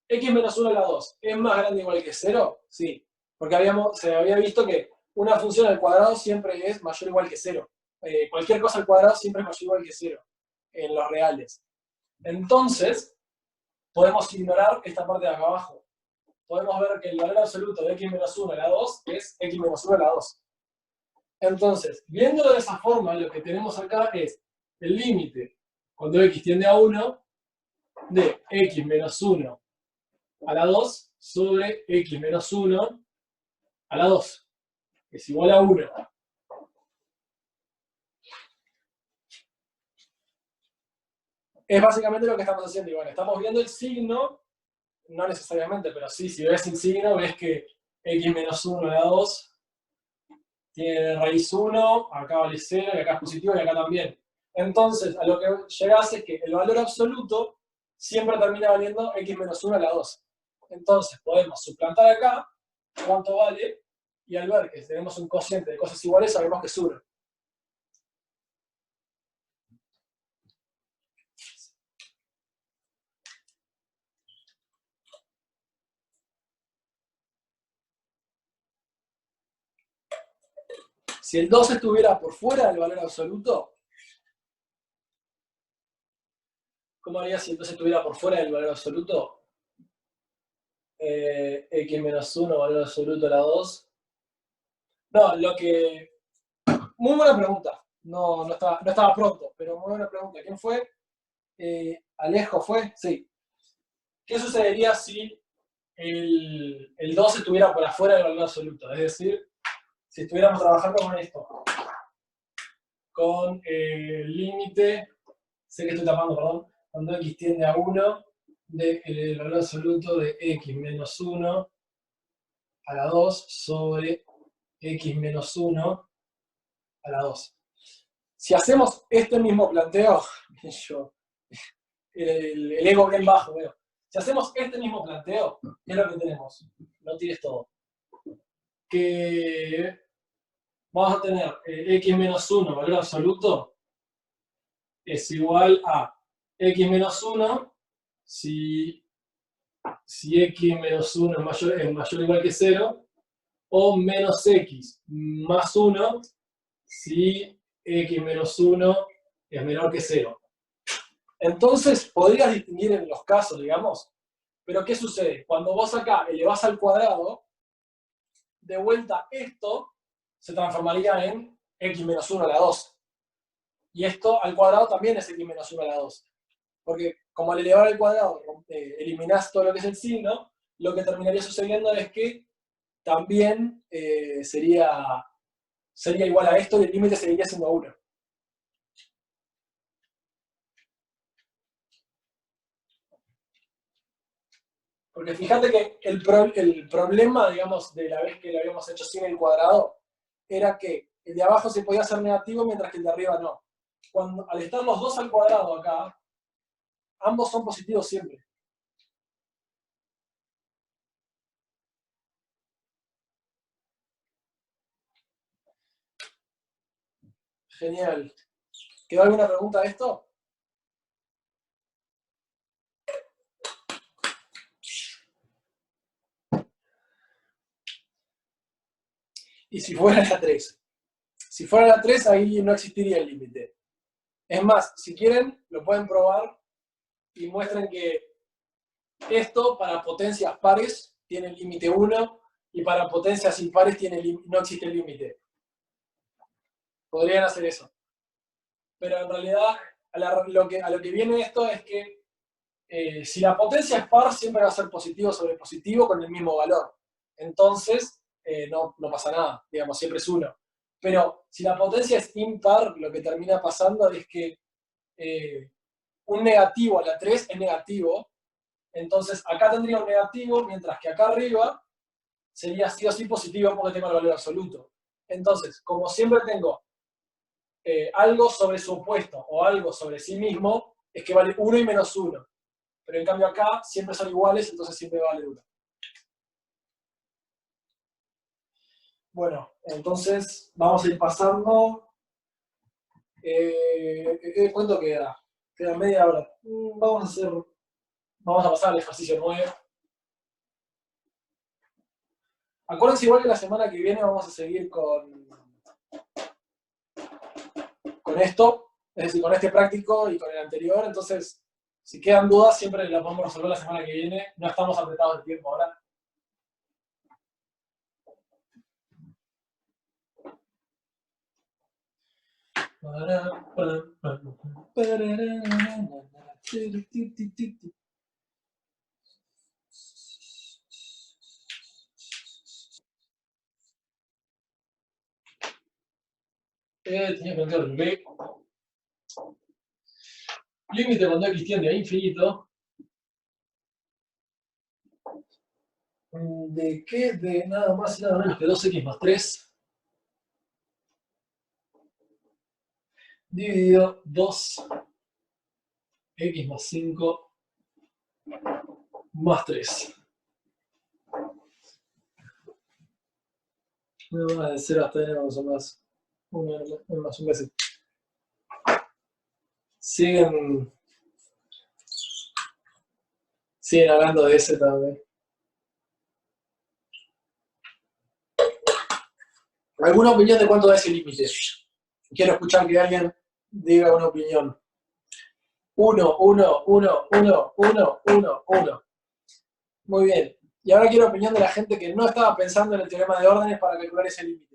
Speaker 1: x menos 1 a la 2. ¿Es más grande o igual que 0? Sí. Porque se había visto que una función al cuadrado siempre es mayor o igual que 0. Cualquier cosa al cuadrado siempre es mayor o igual que 0 en los reales. Entonces, podemos ignorar esta parte de acá abajo. Podemos ver que el valor absoluto de x menos 1 a la 2 es x menos 1 a la 2. Entonces, viéndolo de esa forma, lo que tenemos acá es el límite, cuando x tiende a 1, de x menos 1 a la 2 sobre x menos 1 a la 2, que es igual a 1. Es básicamente lo que estamos haciendo. Y bueno, estamos viendo el signo, no necesariamente, pero sí, si ves el signo, ves que x menos 1 a la 2 tiene raíz 1, acá vale 0, y acá es positivo, y acá también. Entonces, a lo que llegas es que el valor absoluto siempre termina valiendo x menos 1 a la 2. Entonces, podemos suplantar acá cuánto vale, y al ver que tenemos un cociente de cosas iguales, sabemos que es 1. Si el 2 estuviera por fuera del valor absoluto, ¿cómo haría si el 2 estuviera por fuera del valor absoluto? X menos 1, valor absoluto a la 2. No, lo que... Muy buena pregunta. No estaba pronto, pero muy buena pregunta. ¿Quién fue? ¿Alejo fue? Sí. ¿Qué sucedería si el 2 estuviera por afuera del valor absoluto? Es decir, si estuviéramos trabajando con esto. Con el límite, sé que estoy tapando, perdón, cuando x tiende a 1, del valor absoluto de x menos 1 a la 2 sobre x menos 1 a la 2. Si hacemos este mismo planteo, yo, el ego bien bajo, veo. Si hacemos este mismo planteo, ¿qué es lo que tenemos? No tires todo. Que vamos a tener x menos 1, valor absoluto, es igual a x menos 1 si x menos 1 es mayor o igual que 0, o menos x más 1 si x menos 1 es menor que 0. Entonces, podrías distinguir en los casos, digamos, pero ¿qué sucede? Cuando vos acá elevás al cuadrado, de vuelta esto se transformaría en x menos 1 a la 2. Y esto al cuadrado también es x menos 1 a la 2. Porque como al elevar al cuadrado eliminás todo lo que es el signo, lo que terminaría sucediendo es que también sería igual a esto y el límite seguiría siendo 1. Porque fíjate que el problema, digamos, de la vez que lo habíamos hecho sin el cuadrado, era que el de abajo se podía hacer negativo mientras que el de arriba no. Al estar los dos al cuadrado acá, ambos son positivos siempre. Genial. ¿Quedó alguna pregunta de esto? Y si fuera la 3. Si fuera la 3, ahí no existiría el límite. Es más, si quieren, lo pueden probar y muestren que esto para potencias pares tiene el límite 1 y para potencias impares no existe el límite. Podrían hacer eso. Pero en realidad, a lo que viene esto es que si la potencia es par, siempre va a ser positivo sobre positivo con el mismo valor. Entonces, no pasa nada, digamos, siempre es 1. Pero si la potencia es impar, lo que termina pasando es que un negativo a la 3 es negativo. Entonces, acá tendría un negativo, mientras que acá arriba sería sí o sí positivo porque tengo el valor absoluto. Entonces, como siempre tengo algo sobre su opuesto o algo sobre sí mismo, es que vale 1 y menos 1. Pero en cambio acá siempre son iguales, entonces siempre vale 1. Bueno, entonces vamos a ir pasando. ¿Cuánto queda? Queda media hora. Vamos a pasar al ejercicio 9. Acuérdense igual que la semana que viene vamos a seguir con esto, es decir, con este práctico y con el anterior. Entonces, si quedan dudas, siempre las podemos resolver la semana que viene. No estamos apretados de tiempo ahora. Tenía que meter el B. Límite cuando x tiende a infinito. ¿De qué? De nada más y nada menos que 2x más 3 dividido 2x más 5 más 3. No va a ser hasta n más o más. Más un veces. Siguen hablando de ese también. ¿Alguna opinión de cuánto da ese límite? Quiero escuchar que alguien diga una opinión. 1, 1, 1, 1, 1, 1, 1. Muy bien. Y ahora quiero opinión de la gente que no estaba pensando en el teorema de órdenes para calcular ese límite.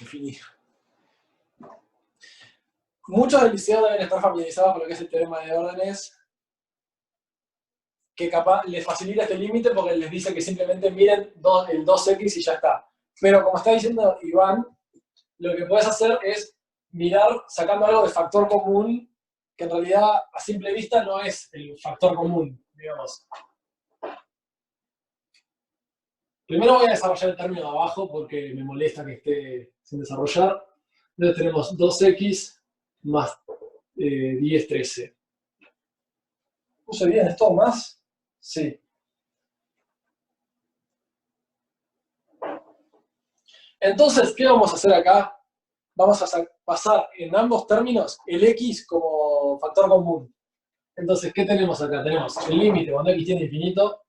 Speaker 1: Definir. Muchos del liceo deben estar familiarizados con lo que es el teorema de órdenes, que capaz les facilita este límite porque les dice que simplemente miren el 2x y ya está. Pero como está diciendo Iván, lo que puedes hacer es mirar sacando algo de factor común, que en realidad a simple vista no es el factor común, digamos. Primero voy a desarrollar el término de abajo porque me molesta que esté sin desarrollar. Entonces tenemos 2x más 10, 13. ¿Puse bien esto más? Sí. Entonces, ¿qué vamos a hacer acá? Vamos a pasar en ambos términos el x como factor común. Entonces, ¿qué tenemos acá? Tenemos el límite cuando x tiende a infinito.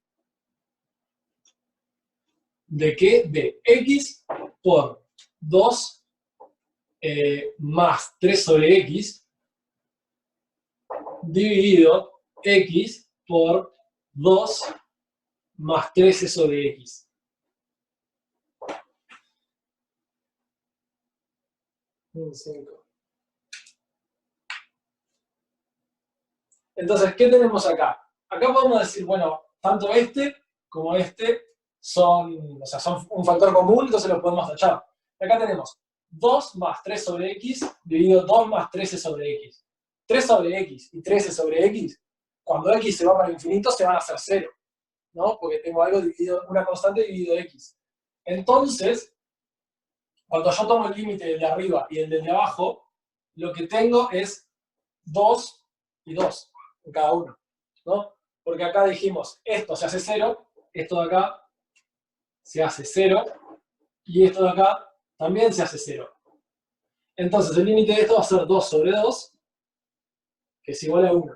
Speaker 1: ¿De qué? De x por 2 más 3 sobre x dividido x por 2 más 13 sobre x. Entonces, ¿qué tenemos acá? Acá podemos decir, bueno, tanto este como este son un factor común, entonces lo podemos tachar. Acá tenemos 2 más 3 sobre x dividido 2 más 13 sobre x. 3 sobre x y 13 sobre x, cuando x se va para el infinito, se van a hacer 0, ¿no? Porque tengo algo dividido, una constante dividido x. Entonces, cuando yo tomo el límite del de arriba y el del de abajo, lo que tengo es 2 y 2 en cada uno, ¿no? Porque acá dijimos, esto se hace 0, esto de acá se hace 0, y esto de acá también se hace 0. Entonces el límite de esto va a ser 2 sobre 2, que es igual a 1.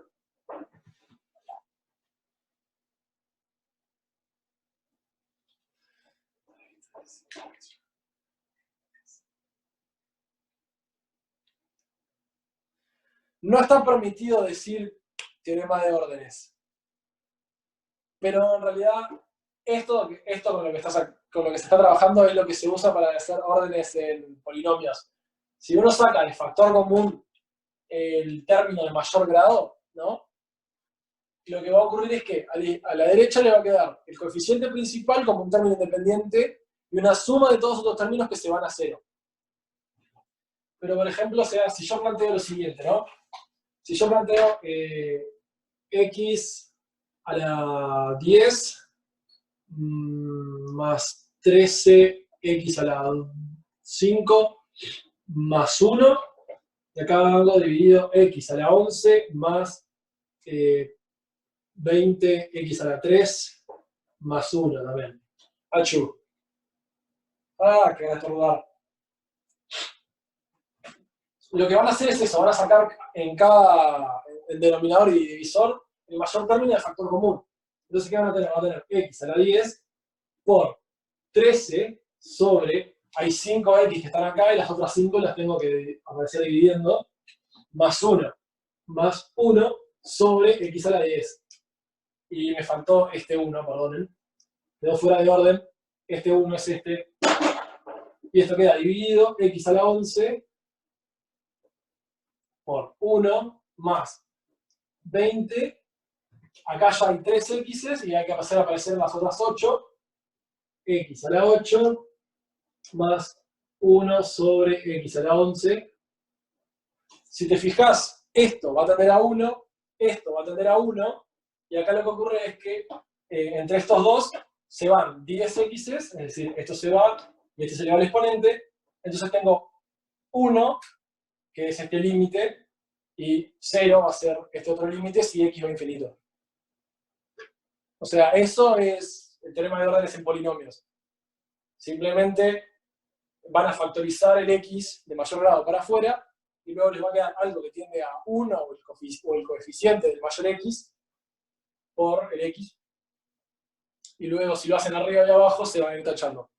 Speaker 1: No está permitido decir teorema de órdenes. Pero en realidad, esto con lo que se está trabajando es lo que se usa para hacer órdenes en polinomios. Si uno saca de factor común el término de mayor grado, ¿no? Lo que va a ocurrir es que a la derecha le va a quedar el coeficiente principal como un término independiente y una suma de todos los otros términos que se van a cero. Pero, por ejemplo, o sea, si yo planteo lo siguiente, ¿no? Si yo planteo x a la 10 más 13x a la 5 más 1, y acá hago dividido x a la 11 más 20x a la 3 más 1 también. Achú. Ah, que va a estornudar. Lo que van a hacer es eso, van a sacar en cada denominador y divisor el mayor término de factor común. Entonces, ¿qué van a tener? Van a tener x a la 10 por 13 sobre, hay 5x que están acá y las otras 5 las tengo que aparecer dividiendo, más 1 sobre x a la 10. Y me faltó este 1, perdonen. Quedó fuera de orden. Este 1 es este. Y esto queda dividido, x a la 11 por 1 más 20. Acá ya hay 3 x's y hay que hacer aparecer las otras 8. X a la 8 más 1 sobre x a la 11. Si te fijas, esto va a tender a 1, esto va a tender a 1, y acá lo que ocurre es que entre estos dos se van 10 x's, es decir, esto se va y este se le va al exponente, entonces tengo 1, que es este límite, y 0 va a ser este otro límite si x va a infinito. O sea, eso es el teorema de órdenes en polinomios. Simplemente van a factorizar el x de mayor grado para afuera, y luego les va a quedar algo que tiende a 1, o el coeficiente del mayor x, por el x. Y luego, si lo hacen arriba y abajo, se van a ir tachando.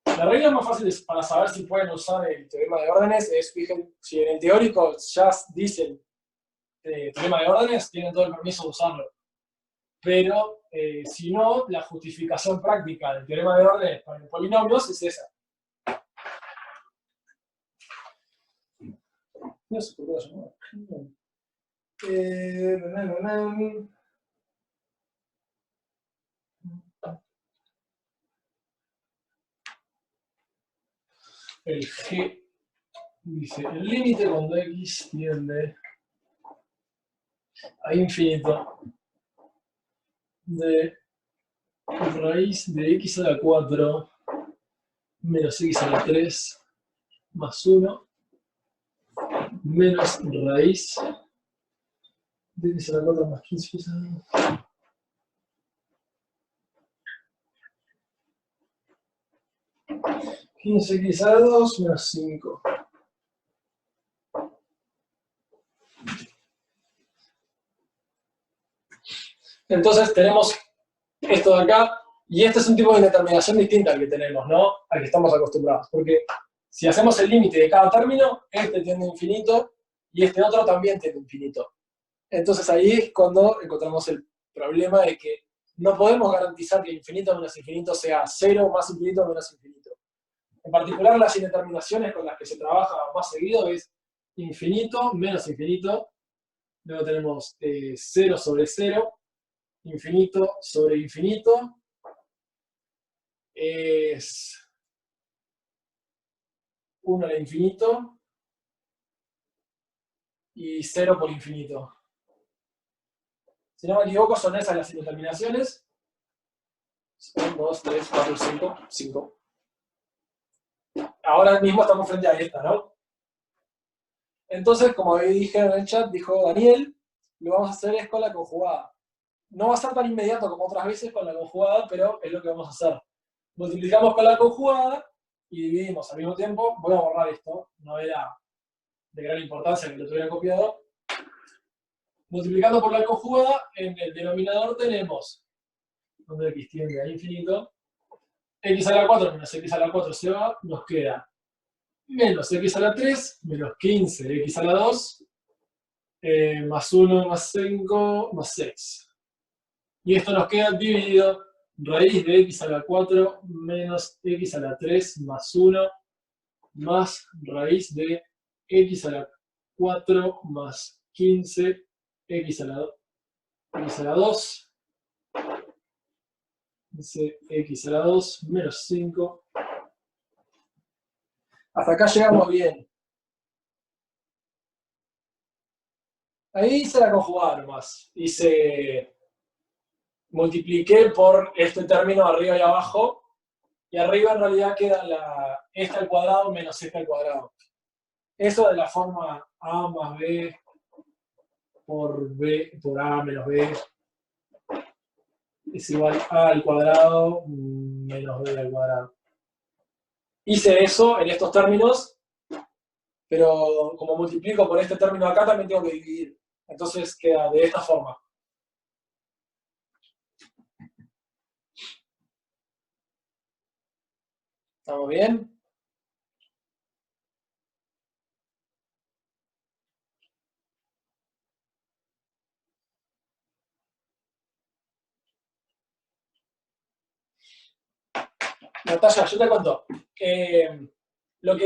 Speaker 1: La regla más fácil para saber si pueden usar el teorema de órdenes es, fíjense, si en el teórico ya dicen teorema de órdenes, tienen todo el permiso de usarlo. Pero si no, la justificación práctica del teorema de órdenes para los polinomios es esa. No sé por qué el G dice, el límite cuando x tiende a infinito de raíz de x a la 4 menos x a la 3 más 1 menos raíz de x a la 4 más 15 x a la 2. X a la 2 menos 5. Entonces tenemos esto de acá, y este es un tipo de indeterminación distinta al que tenemos, ¿no? Al que estamos acostumbrados. Porque si hacemos el límite de cada término, este tiende a infinito y este otro también tiende a infinito. Entonces ahí es cuando encontramos el problema de que no podemos garantizar que infinito menos infinito sea 0 más infinito menos infinito. En particular, las indeterminaciones con las que se trabaja más seguido es infinito menos infinito. Luego tenemos 0 sobre 0. Infinito sobre infinito es 1 al infinito y 0 por infinito. Si no me equivoco, son esas las indeterminaciones. 1, 2, 3, 4, 5, 5. Ahora mismo estamos frente a esta, ¿no? Entonces, como dije en el chat, dijo Daniel, lo que vamos a hacer es con la conjugada. No va a ser tan inmediato como otras veces con la conjugada, pero es lo que vamos a hacer. Multiplicamos con la conjugada y dividimos al mismo tiempo. Voy a borrar esto, no era de gran importancia que lo tuviera copiado. Multiplicando por la conjugada, en el denominador tenemos, donde x tiende a infinito, x a la 4 menos x a la 4 se va, nos queda menos x a la 3 menos 15 x a la 2 más 1 más 5 más 6. Y esto nos queda dividido raíz de x a la 4 menos x a la 3 más 1 más raíz de x a la 4 más 15 x a la 2, x a la 2 menos 5. Hasta acá llegamos bien. Ahí hice la conjugada nomás. Multipliqué por este término arriba y abajo. Y arriba en realidad queda esta al cuadrado menos esta al cuadrado. Eso de la forma a más b por a menos b es igual a al cuadrado menos b al cuadrado. Hice eso en estos términos, pero como multiplico por este término acá también tengo que dividir. Entonces queda de esta forma. ¿Estamos bien? Natalia, yo te cuento. Lo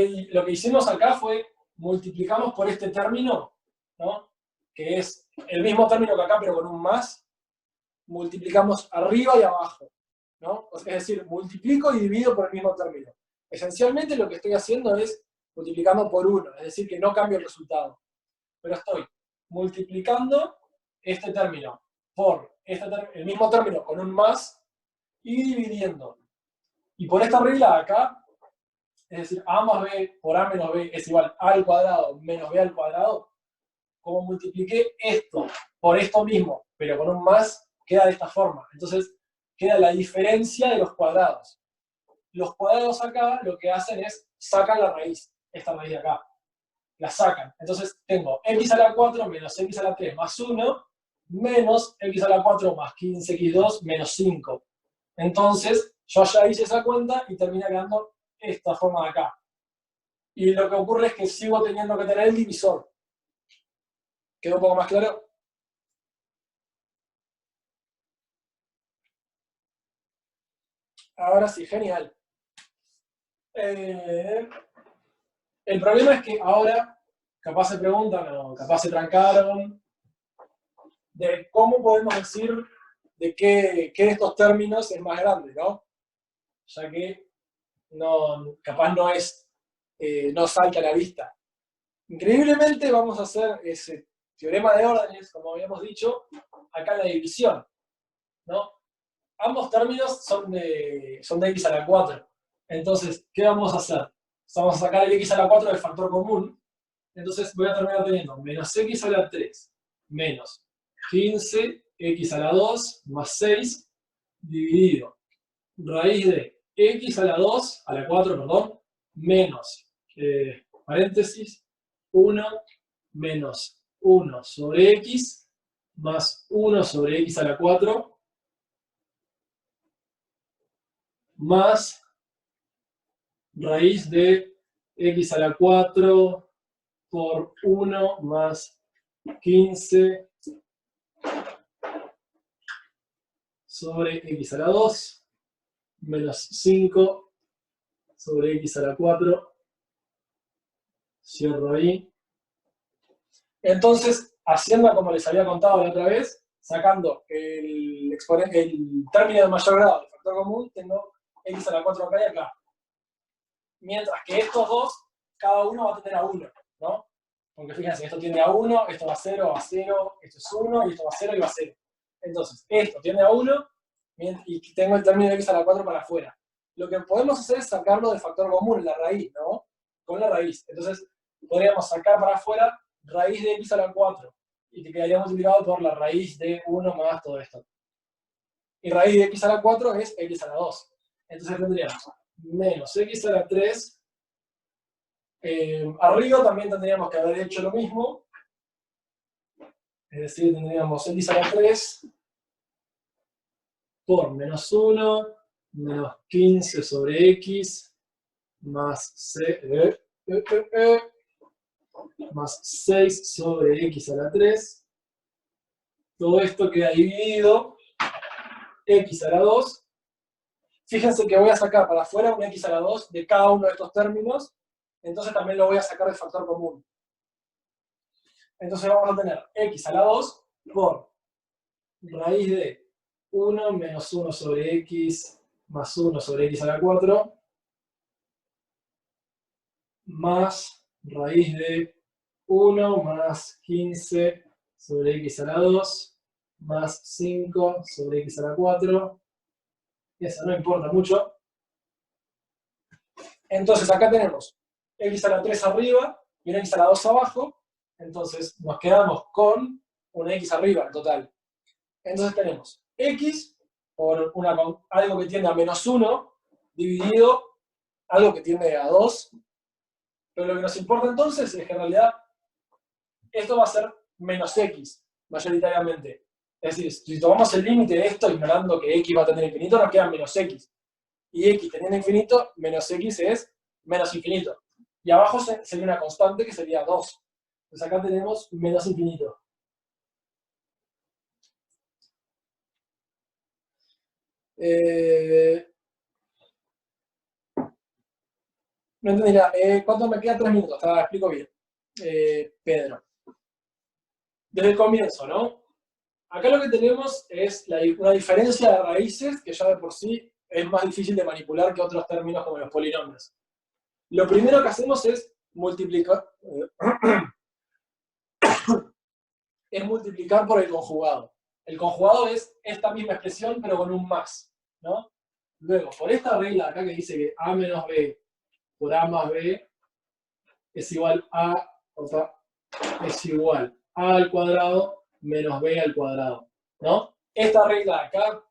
Speaker 1: que hicimos acá fue multiplicamos por este término, ¿no? Que es el mismo término que acá, pero con un más. Multiplicamos arriba y abajo, ¿no? Es decir, multiplico y divido por el mismo término. Esencialmente lo que estoy haciendo es multiplicando por 1, es decir, que no cambio el resultado. Pero estoy multiplicando este término por el mismo término con un más y dividiendo. Y por esta regla de acá, es decir, a más b por a menos b es igual a al cuadrado menos b al cuadrado, como multipliqué esto por esto mismo, pero con un más, queda de esta forma. Entonces, queda la diferencia de los cuadrados. Los cuadrados acá lo que hacen es sacan la raíz, esta raíz de acá. La sacan. Entonces, tengo x a la 4 menos x a la 3 más 1 menos x a la 4 más 15x2 menos 5. Entonces, yo ya hice esa cuenta y termina quedando esta forma de acá. Y lo que ocurre es que sigo teniendo que tener el divisor. ¿Quedó un poco más claro? Ahora sí, genial. El problema es que ahora capaz se preguntan o capaz se trancaron de cómo podemos decir de qué de estos términos es más grande, ¿no? Ya que capaz no salta a la vista. Increíblemente vamos a hacer ese teorema de órdenes, como habíamos dicho, acá en la división, ¿no? Ambos términos son de x a la 4. Entonces, ¿qué vamos a hacer? Vamos a sacar el x a la 4 del factor común. Entonces voy a terminar teniendo menos x a la 3 menos 15 x a la 2 más 6 dividido raíz de x a la 2, a la 4, perdón, menos, paréntesis, 1 menos 1 sobre x más 1 sobre x a la 4 más raíz de x a la 4 por 1 más 15 sobre x a la 2 menos 5 sobre x a la 4. Cierro ahí. Entonces, haciendo como les había contado la otra vez, sacando el término de mayor grado del factor común, tengo x a la 4 acá y acá. Mientras que estos dos, cada uno va a tener a 1, ¿no? Porque fíjense, esto tiende a 1, esto va a 0, va a 0, esto es 1, y esto va a 0 y va a 0. Entonces, esto tiende a 1, y tengo el término de x a la 4 para afuera. Lo que podemos hacer es sacarlo del factor común, la raíz, ¿no? Con la raíz. Entonces, podríamos sacar para afuera raíz de x a la 4, y te quedaría multiplicado por la raíz de 1 más todo esto. Y raíz de x a la 4 es x a la 2. Entonces tendríamos menos x a la 3. Arriba también tendríamos que haber hecho lo mismo. Es decir, tendríamos x a la 3 por menos 1 menos 15 sobre x más c. más 6 sobre x a la 3. Todo esto queda dividido, x a la 2. Fíjense que voy a sacar para afuera un x a la 2 de cada uno de estos términos, entonces también lo voy a sacar de factor común. Entonces vamos a tener x a la 2 por raíz de 1 menos 1 sobre x más 1 sobre x a la 4 más raíz de 1 más 15 sobre x a la 2 más 5 sobre x a la 4. Eso no importa mucho. Entonces acá tenemos x a la 3 arriba y un x a la 2 abajo. Entonces nos quedamos con un x arriba en total. Entonces tenemos x por algo que tiende a menos 1 dividido algo que tiende a 2. Pero lo que nos importa entonces es que en realidad esto va a ser menos x mayoritariamente. Es decir, si tomamos el límite de esto ignorando que x va a tener infinito, nos queda menos x. Y x teniendo infinito, menos x es menos infinito. Y abajo sería una constante que sería 2. Entonces acá tenemos menos infinito. No entendí nada. ¿Cuánto me queda? 3 minutos. Te explico bien. Pedro. Desde el comienzo, ¿no? Acá lo que tenemos es una diferencia de raíces que ya de por sí es más difícil de manipular que otros términos como los polinomios. Lo primero que hacemos es multiplicar, por el conjugado. El conjugado es esta misma expresión, pero con un más, ¿no? Luego, por esta regla acá que dice que a menos b por a más b es igual a al cuadrado menos b al cuadrado, ¿no? Esta regla de acá,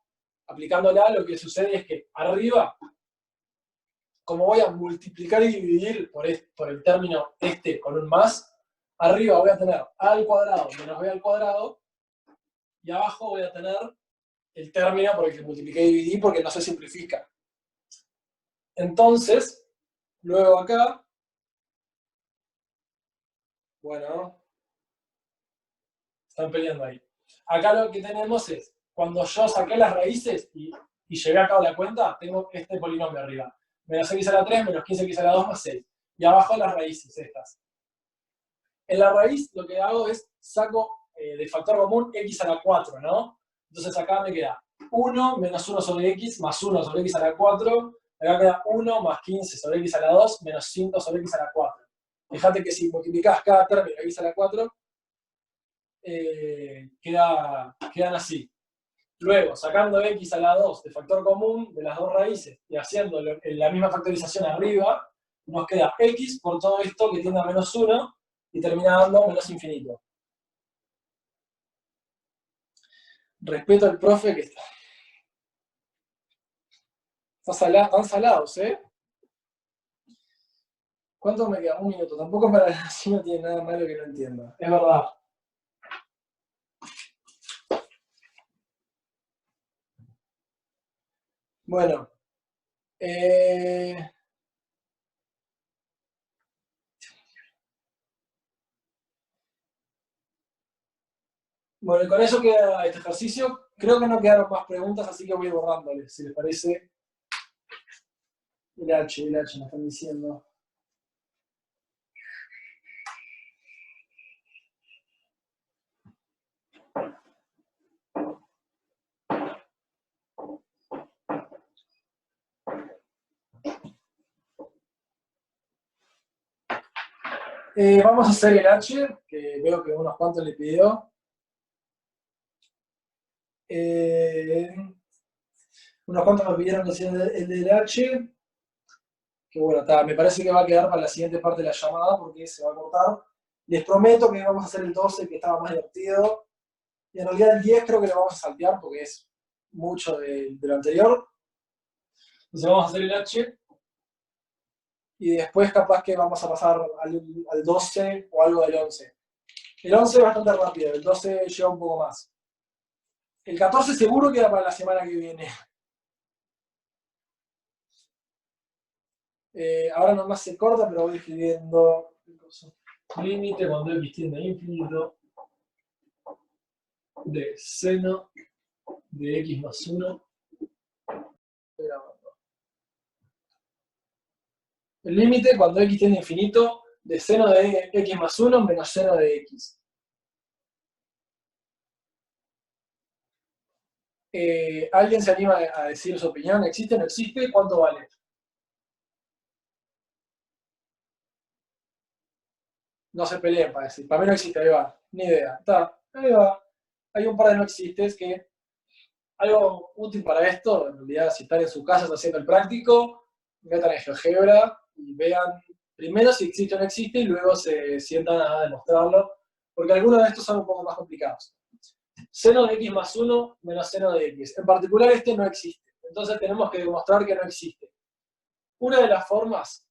Speaker 1: aplicándola, lo que sucede es que arriba, como voy a multiplicar y dividir por el término este con un más, arriba voy a tener a al cuadrado menos b al cuadrado, y abajo voy a tener el término por el que multipliqué y dividí porque no se simplifica. Entonces, luego acá, bueno, están peleando ahí. Acá lo que tenemos es, cuando yo saqué las raíces y llevé a cabo la cuenta, tengo este polinomio arriba. Menos x a la 3, menos 15x a la 2 más 6. Y abajo las raíces estas. En la raíz lo que hago es saco de factor común x a la 4, ¿no? Entonces acá me queda 1 menos 1 sobre x más 1 sobre x a la 4. Acá queda 1 más 15 sobre x a la 2 menos 5 sobre x a la 4. Fíjate que si multiplicás cada término x a la 4, quedan así. Luego, sacando x a la 2 de factor común de las dos raíces y haciendo la misma factorización arriba, nos queda x por todo esto que tiende a menos 1 y termina dando menos infinito. Respeto al profe que están salados, ¿eh? ¿Cuánto me queda? Un minuto. Tampoco para así no tiene nada malo que no entienda. Es verdad. Bueno. Bueno, y con eso queda este ejercicio. Creo que no quedaron más preguntas, así que voy borrándoles, si les parece. El H, me están diciendo. Vamos a hacer el H, que veo que unos cuantos le pidió. Unos cuantos me pidieron el del H. Que bueno, me parece que va a quedar para la siguiente parte de la llamada porque se va a cortar. Les prometo que vamos a hacer el 12, que estaba más divertido. Y en realidad el 10 creo que lo vamos a saltear porque es mucho de lo anterior. Entonces vamos a hacer el H. Y después capaz que vamos a pasar al 12 o algo del 11. El 11 es bastante rápido, el 12 lleva un poco más. El 14 seguro queda para la semana que viene. Ahora nomás se corta, pero voy escribiendo. límite cuando x tiende a infinito de seno de x más 1. El límite cuando x tiende a infinito de seno de x más 1 menos seno de x. ¿Alguien se anima a decir su opinión? ¿Existe o no existe? ¿Cuánto vale? No se peleen para decir. Para mí no existe, ahí va. Ni idea. Está, ahí va. Hay un par de no existes que algo útil para esto, en realidad, si están en su casa haciendo el práctico, metan en GeoGebra y vean primero si existe o no existe y luego se sientan a demostrarlo, porque algunos de estos son un poco más complicados. Seno de x más 1 menos seno de x. En particular este no existe. Entonces tenemos que demostrar que no existe. Una de las formas,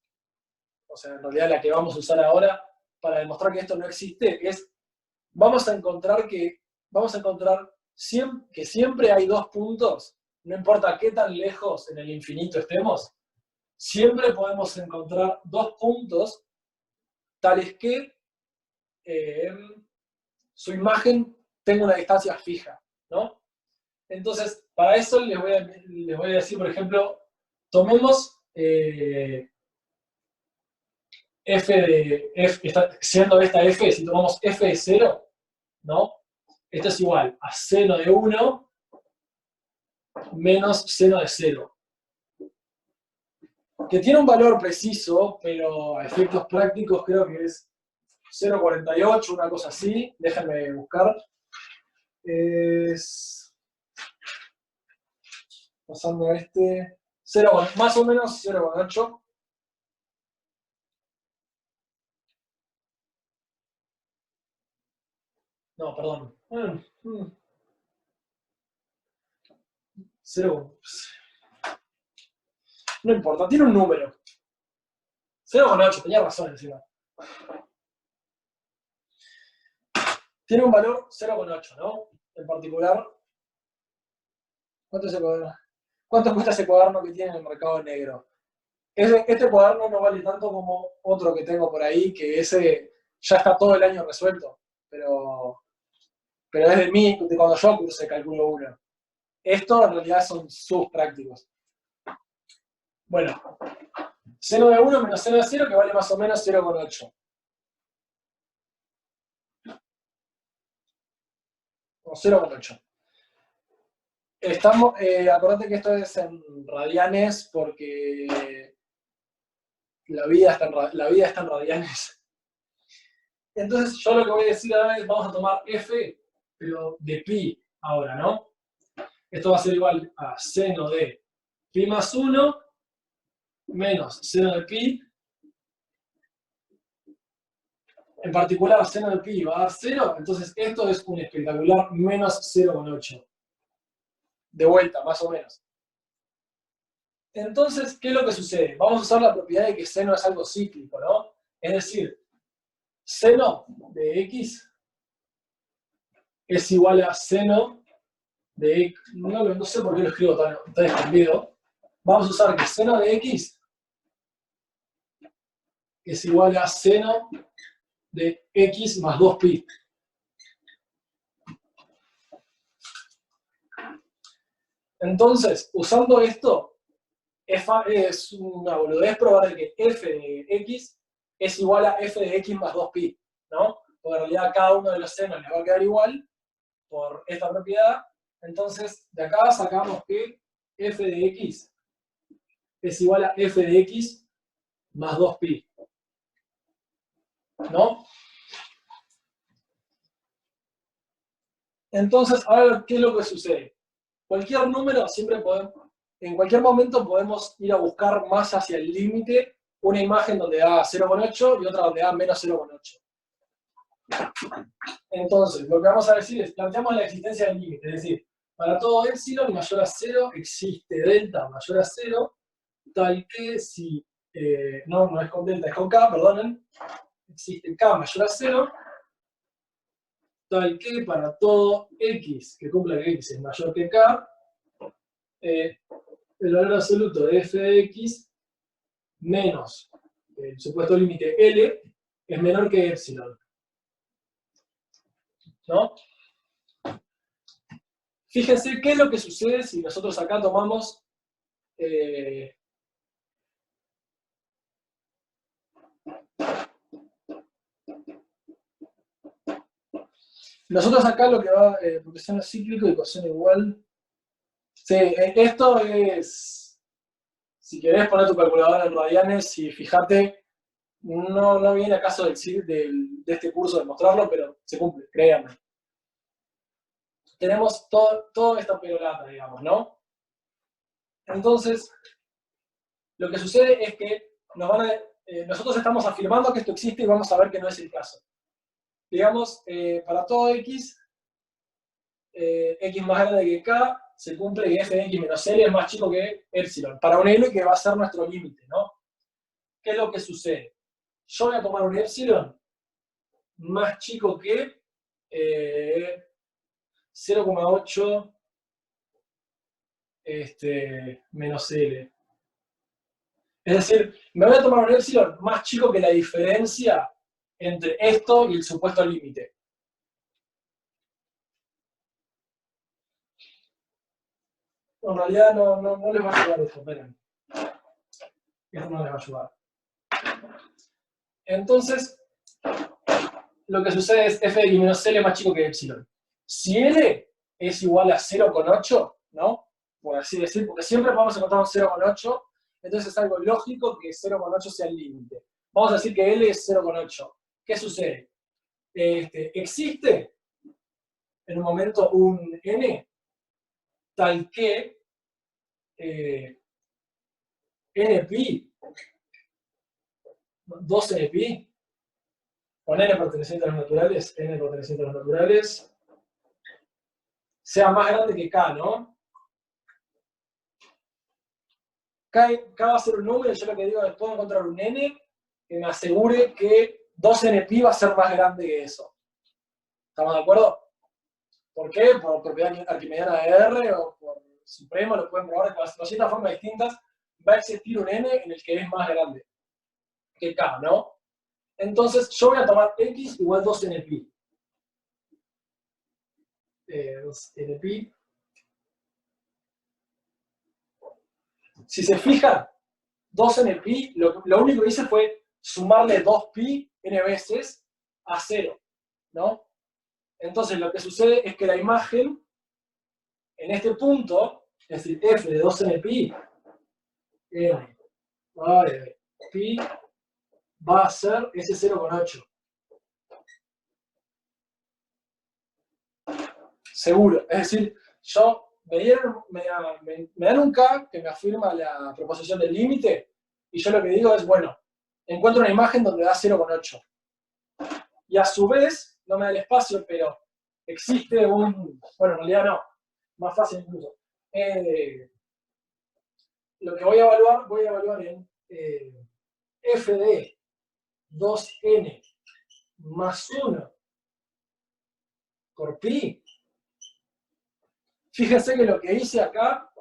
Speaker 1: o sea, en realidad la que vamos a usar ahora para demostrar que esto no existe es, vamos a encontrar que siempre hay dos puntos, no importa qué tan lejos en el infinito estemos, siempre podemos encontrar dos puntos tales que su imagen tenga una distancia fija, ¿no? Entonces, para eso les voy a decir, por ejemplo, tomemos siendo esta f, si tomamos f de 0, ¿no? Esto es igual a seno de 1 menos seno de 0. Que tiene un valor preciso, pero a efectos prácticos creo que es 0,48, una cosa así. Déjenme buscar. Es... pasando a este... 0, más o menos 0,8. No, perdón. 0. No importa, tiene un número. 0,8, tenía razón encima. Tiene un valor 0,8, ¿no? En particular, ¿cuánto cuesta ese cuaderno que tiene en el mercado negro? Este cuaderno no vale tanto como otro que tengo por ahí, que ese ya está todo el año resuelto, pero es de mí, de cuando yo cursé cálculo 1. Esto en realidad son sus prácticos. Bueno, seno de 1 menos seno de 0, que vale más o menos 0,8. O 0,8. Acordate que esto es en radianes porque la vida está en radianes. Entonces yo lo que voy a decir ahora es, vamos a tomar f, pero de pi ahora, ¿no? Esto va a ser igual a seno de pi más 1 menos seno de pi. En particular, seno de pi va a dar 0, entonces esto es un espectacular menos 0,8. De vuelta, más o menos. Entonces, ¿qué es lo que sucede? Vamos a usar la propiedad de que seno es algo cíclico, ¿no? Es decir, seno de x es igual a seno de x. No sé por qué lo escribo tan escondido. Vamos a usar que seno de x es igual a seno de x más 2pi. Entonces, usando esto, es una boludez probar que f de x es igual a f de x más 2pi, ¿no? Porque en realidad cada uno de los senos les va a quedar igual por esta propiedad. Entonces, de acá sacamos que f de x es igual a f de x más 2pi, ¿no? Entonces, ahora, ¿qué es lo que sucede? Cualquier número siempre podemos, en cualquier momento podemos ir a buscar más hacia el límite una imagen donde da 0,8 y otra donde da menos 0,8. Entonces, lo que vamos a decir es, planteamos la existencia del límite, es decir, para todo epsilon mayor a 0 existe delta mayor a 0, tal que si, no es con delta, es con k, perdonen, existe k mayor a 0, tal que para todo x que cumpla que x es mayor que k, el valor absoluto de f de x menos el supuesto límite L es menor que epsilon, ¿no? Fíjense qué es lo que sucede si nosotros acá tomamos nosotros acá lo que va, porque son cíclico y coseno igual. Sí, esto es, si querés poner tu calculadora en radianes y fíjate, no viene a caso de este curso de mostrarlo, pero se cumple, créanme. Tenemos toda esta perolata, digamos, ¿no? Entonces, lo que sucede es que nosotros estamos afirmando que esto existe y vamos a ver que no es el caso. Digamos, para todo x, x más grande que k, se cumple que f de x menos L es más chico que epsilon. Para un L que va a ser nuestro límite, ¿no? ¿Qué es lo que sucede? Yo voy a tomar un epsilon más chico que 0,8 menos L. Es decir, me voy a tomar un epsilon más chico que la diferencia entre esto y el supuesto límite. En realidad no les va a ayudar esto, esperen. Esto no les va a ayudar. Entonces, lo que sucede es f de x menos L más chico que epsilon. Si L es igual a 0,8, ¿no? Por así decir, porque siempre vamos a encontrar un 0,8, entonces es algo lógico que 0,8 sea el límite. Vamos a decir que L es 0,8. ¿Qué sucede? Existe en un momento un n tal que npi, 2 npi, con n perteneciente a los naturales, n perteneciente a los naturales, sea más grande que k, ¿no? K va a ser un número, yo lo que digo es puedo encontrar un n que me asegure que 2npi va a ser más grande que eso. ¿Estamos de acuerdo? ¿Por qué? Por propiedad arquimediana de R o por supremo, lo pueden probar de 200 formas distintas. Va a existir un n en el que es más grande que k, ¿no? Entonces yo voy a tomar x igual 2npi. 2npi. Si se fijan, 2npi, lo único que hice fue sumarle 2pi n veces a 0, ¿no? Entonces lo que sucede es que la imagen, en este punto, es decir, f de 2npi, n de pi, va a ser ese 0,8. Seguro. Es decir, me dan un K que me afirma la proposición del límite, y yo lo que digo es, bueno, encuentro una imagen donde da 0,8. Y a su vez, no me da el espacio, pero existe un... Bueno, en realidad no. Más fácil incluso. Lo que voy a evaluar en f de 2n más 1 por pi. Fíjense que lo que hice acá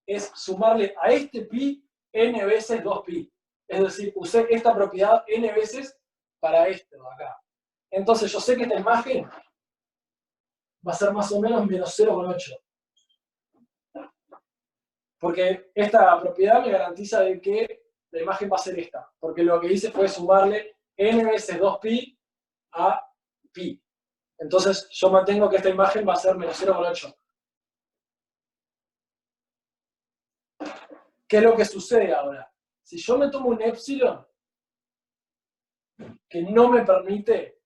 Speaker 1: es sumarle a este pi n veces 2pi. Es decir, usé esta propiedad n veces para esto de acá. Entonces yo sé que esta imagen va a ser más o menos menos 0,8. Porque esta propiedad me garantiza de que la imagen va a ser esta. Porque lo que hice fue sumarle n veces 2pi a pi. Entonces yo mantengo que esta imagen va a ser menos 0,8. ¿Qué es lo que sucede ahora? Si yo me tomo un epsilon que no me permite,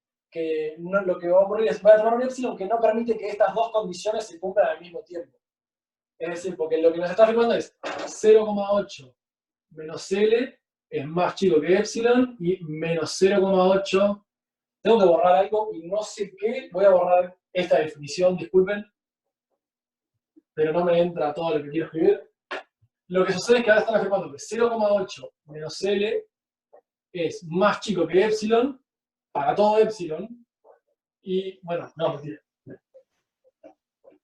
Speaker 1: lo que va a ocurrir es, voy a tomar un epsilon que no permite que estas dos condiciones se cumplan al mismo tiempo. Es decir, porque lo que nos está afirmando es 0,8 menos L es más chico que epsilon y menos 0,8. Tengo que borrar algo y no sé qué. Voy a borrar esta definición, disculpen. Pero no me entra todo lo que quiero escribir. Lo que sucede es que ahora están afirmando que 0,8 menos L es más chico que epsilon para todo epsilon. Y, bueno, no, mentira.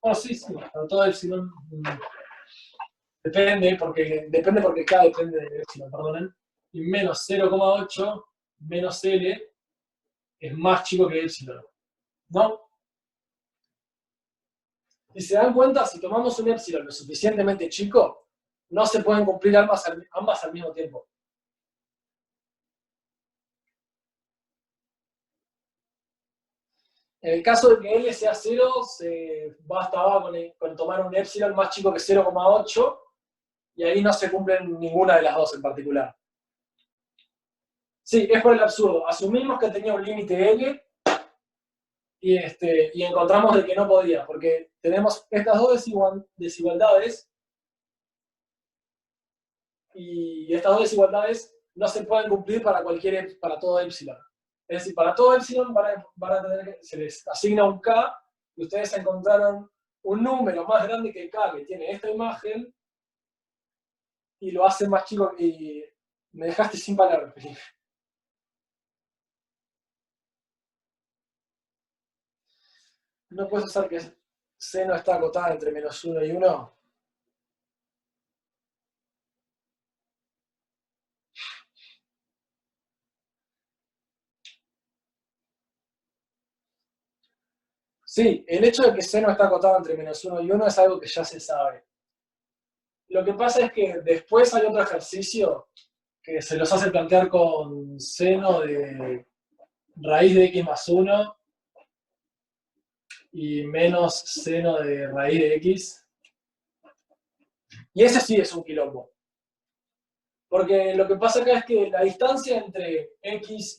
Speaker 1: Bueno, sí, para todo epsilon. Depende porque K depende de epsilon, perdonen. Y menos 0,8 menos L es más chico que epsilon, ¿no? Si se dan cuenta, si tomamos un epsilon lo suficientemente chico, no se pueden cumplir ambas al mismo tiempo. En el caso de que L sea 0, bastaba con tomar un epsilon más chico que 0,8 y ahí no se cumplen ninguna de las dos en particular. Sí, es por el absurdo. Asumimos que tenía un límite L y encontramos de que no podía, porque tenemos estas dos desigualdades y estas dos desigualdades no se pueden cumplir para todo epsilon. Es decir, para todo epsilon van a tener que, se les asigna un K y ustedes encontraron un número más grande que K que tiene esta imagen y lo hacen más chico y me dejaste sin palabras, Felipe. ¿No puedes usar que C no está acotada entre -1 y 1? Sí, el hecho de que C no está acotada entre -1 y 1 es algo que ya se sabe. Lo que pasa es que después hay otro ejercicio que se los hace plantear con seno de raíz de x más 1 y menos seno de raíz de x. Y ese sí es un quilombo. Porque lo que pasa acá es que la distancia entre x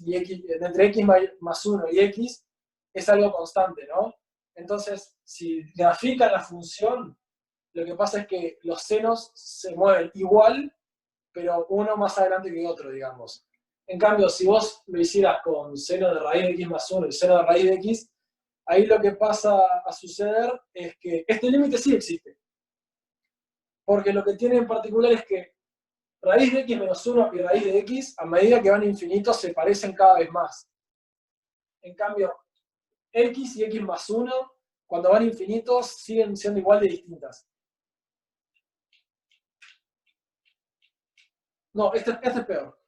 Speaker 1: más 1 y x es algo constante, ¿no? Entonces, si grafican la función, lo que pasa es que los senos se mueven igual, pero uno más adelante que otro, digamos. En cambio, si vos lo hicieras con seno de raíz de x más 1 y seno de raíz de x, ahí lo que pasa a suceder es que este límite sí existe. Porque lo que tiene en particular es que raíz de x menos 1 y raíz de x, a medida que van infinitos, se parecen cada vez más. En cambio, x y x más 1, cuando van infinitos, siguen siendo igual de distintas. No, este es peor.